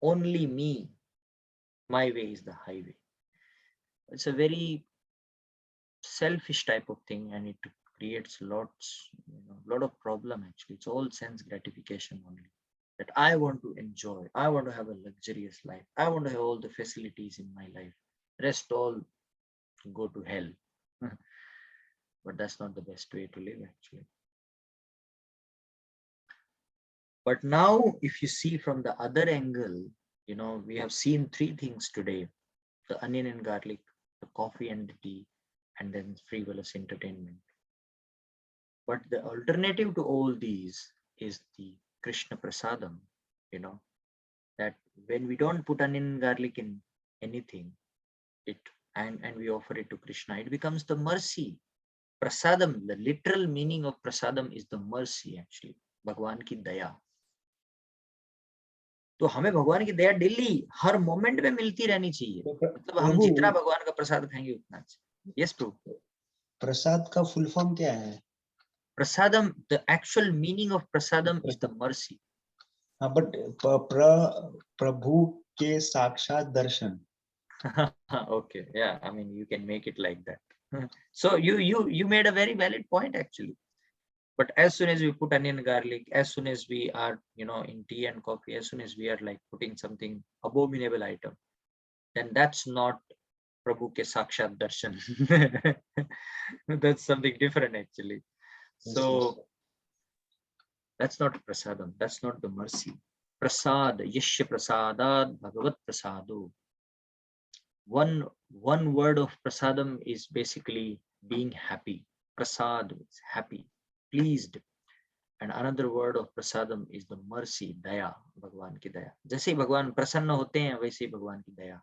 Only me. My way is the highway. It's a very selfish type of thing, and it creates lots, you know, lot of problem actually. It's all sense gratification only, that I want to enjoy, I want to have a luxurious life, I want to have all the facilities in my life, rest all go to hell. But that's not the best way to live actually. But now if you see from the other angle, you know, we have seen three things today: the onion and garlic, the coffee and the tea, and then frivolous entertainment. But the alternative to all these is the Krishna Prasadam, you know, that when we don't put onion and garlic in anything, and we offer it to Krishna, it becomes the mercy. Prasadam, the literal meaning of prasadam is the mercy actually, भगवान की दया. तो हमें भगवान की दया daily हर moment में मिलती रहनी चाहिए. मतलब हम जितना भगवान का प्रसाद खाएंगे उतना अच्छा. यस प्रभु. प्रसाद का फुल फॉर्म क्या है? Prasadam, the actual meaning of prasadam is the mercy. but प्रभु के साक्षात दर्शन. Okay, yeah, I mean you can make it like that. So you made a very valid point actually. But as soon as we put onion and garlic, as soon as we are, you know, in tea and coffee, as soon as we are like putting something abominable item, then that's not Prabhu ke sakshat darshan. That's something different actually. So that's not prasadam. That's not the mercy. Prasad, yashya prasadad bhagavat prasado. One word of prasadam is basically being happy. Prasad is happy, pleased. And another word of prasadam is the mercy, daya, भगवान की दया. जैसे ही भगवान प्रसन्न होते हैं वैसे ही भगवान की दया.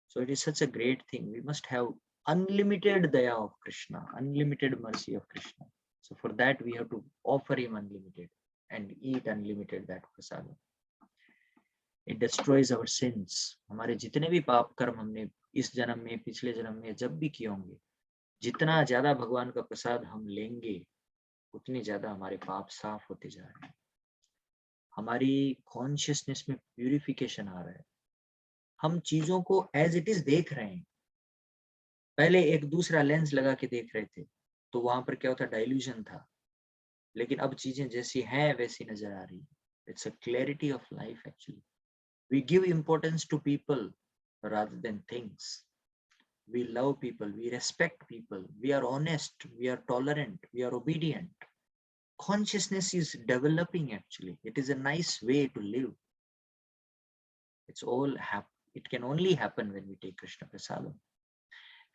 So it is such a great thing. We must have unlimited daya of Krishna, unlimited mercy of Krishna. So for that we have to offer him unlimited and eat unlimited that prasadam. It destroys our sins. हमारे जितने भी पाप कर्म हमने इस जन्म में, पिछले जन्म में जब भी किए होंगे, जितना ज्यादा भगवान का प्रसाद हम लेंगे, उतनी ज्यादा हमारे पाप साफ होते जा रहे हैं. हमारी कॉन्शियसनेस में प्यूरिफिकेशन आ रहा है. हम चीजों को एज इट इज देख रहे हैं. पहले एक दूसरा लेंस लगा के देख रहे थे, तो वहां पर क्या होता, डाइल्यूजन था. लेकिन अब चीजें जैसी हैं वैसी नजर आ रही है. It's a clarity of life actually. We give importance to people rather than things. We love people, we respect people, we are honest, we are tolerant, we are obedient. Consciousness is developing actually. It is a nice way to live. It's all it can only happen when we take Krishna Prasadam.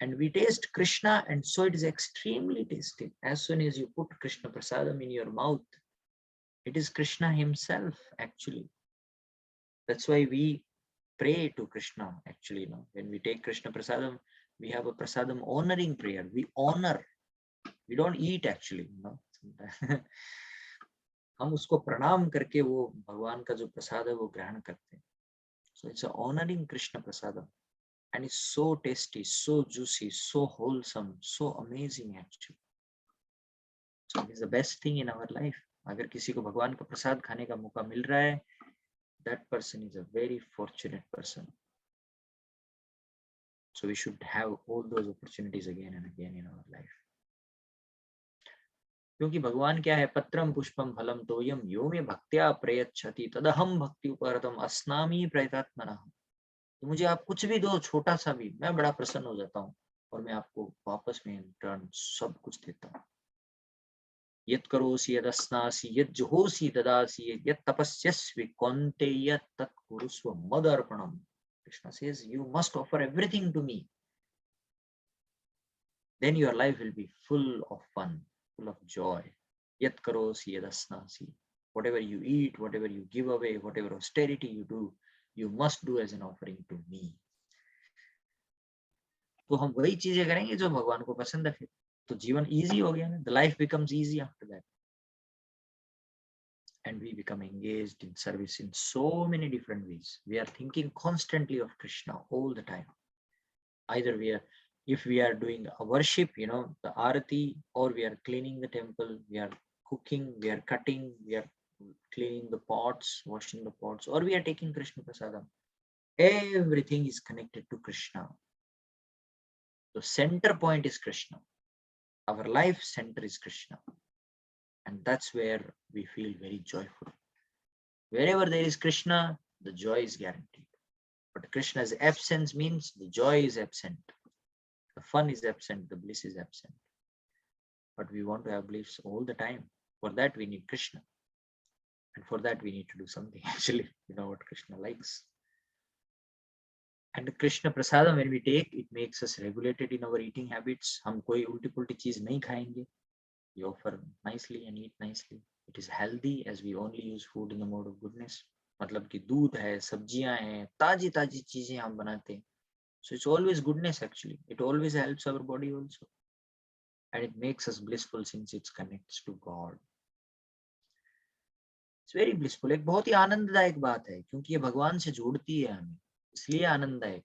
And we taste Krishna, and so it is extremely tasty. As soon as you put Krishna Prasadam in your mouth, it is Krishna himself actually. That's why we pray to Krishna actually. You know, when we take Krishna Prasadam, we have a Prasadam honoring prayer. We honor. We don't eat actually. You know, हम उसको प्रणाम करके वो भगवान का जो प्रसाद है वो ग्रहण करते हैं. So it's a honoring Krishna Prasadam, and it's so tasty, so juicy, so wholesome, so amazing actually. So it is the best thing in our life. अगर किसी को भगवान का प्रसाद खाने का मौका मिल रहा है, that person is a very fortunate person. So we should have all those opportunities again and again in our life. क्योंकि भगवान क्या है, पत्रम पुष्पम फलम तोयम यो मे भक्त्या प्रयच्छति तदहम भक्ति उपरतम अस्नामी प्रयतात्मनः. तो मुझे आप कुछ भी दो, छोटा सा भी, मैं बड़ा प्रसन्न हो जाता हूँ और मैं आपको वापस में रिटर्न सब कुछ देता हूँ. यत् करोसि यदस्नासि यज्जुहोसि ददासि यत् तपस्यस्वि कौन्तेय तत् कुरुस्व मदर्पणम. Krishna says, you must offer everything to me. Then your life will be full of fun, full of joy. Yat karosi yadasnasi. Whatever you eat, whatever you give away, whatever austerity you do, you must do as an offering to me. तो हम वही चीजें करेंगे जो भगवान को पसंद है. फिर तो जीवन easy हो गया ना. The life becomes easy after that. And we become engaged in service in so many different ways. We are thinking constantly of Krishna all the time. Either if we are doing a worship, you know, the arati, or we are cleaning the temple, we are cooking, we are cutting, we are cleaning the pots, washing the pots, or we are taking Krishna Prasadam. Everything is connected to Krishna. The center point is Krishna. Our life center is Krishna. And that's where we feel very joyful. Wherever there is Krishna, the joy is guaranteed. But Krishna's absence means the joy is absent. The fun is absent, the bliss is absent. But we want to have bliss all the time. For that we need Krishna. And for that we need to do something actually, you know what Krishna likes. And the Krishna prasadam when we take, it makes us regulated in our eating habits. हम कोई उल्टी पुल्टी चीज नहीं खाएंगे. We offer nicely and eat nicely. It is healthy as we only use food in the mode of goodness. मतलब कि दूध है, सब्जियां हैं, ताजी ताजी चीजें हम बनाते हैं. So it's always goodness actually. It always helps our body also. And it makes us blissful since it connects to God. It's very blissful. एक बहुत ही आनंददायक बात है क्योंकि ये भगवान से जोड़ती है हमें, इसलिए आनंददायक.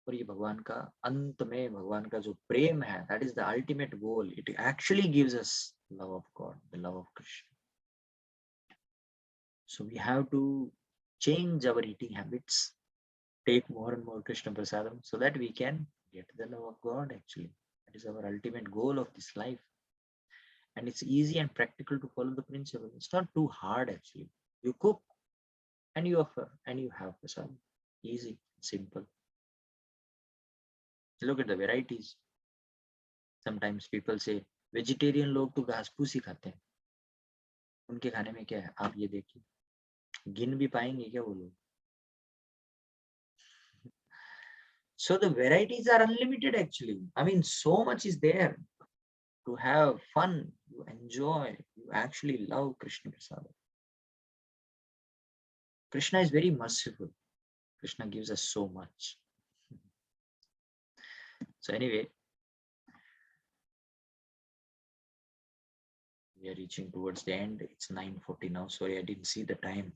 और ये भगवान का अंत में भगवान का जो प्रेम है, that is the ultimate goal. It actually gives us love of God, the love of Krishna. So we have to change our eating habits, take more and more Krishna prasadam so that we can get the love of God actually. That is our ultimate goal of this life. And it's easy and practical to follow the principle. It's not too hard actually. You cook and you offer and you have prasadam. Easy, simple. Look at the varieties. Sometimes people say vegetarian लोग तो घास फूस ही खाते हैं. उनके खाने में क्या है? आप ये देखिए, गिन भी पाएंगे क्या वो लोग? So the varieties are unlimited actually. I mean, so much is there to have fun, you enjoy, you actually love Krishna Prasada. Krishna is very merciful. Krishna gives us so much. So anyway, we are reaching towards the end. It's 9:40 now. Sorry, I didn't see the time.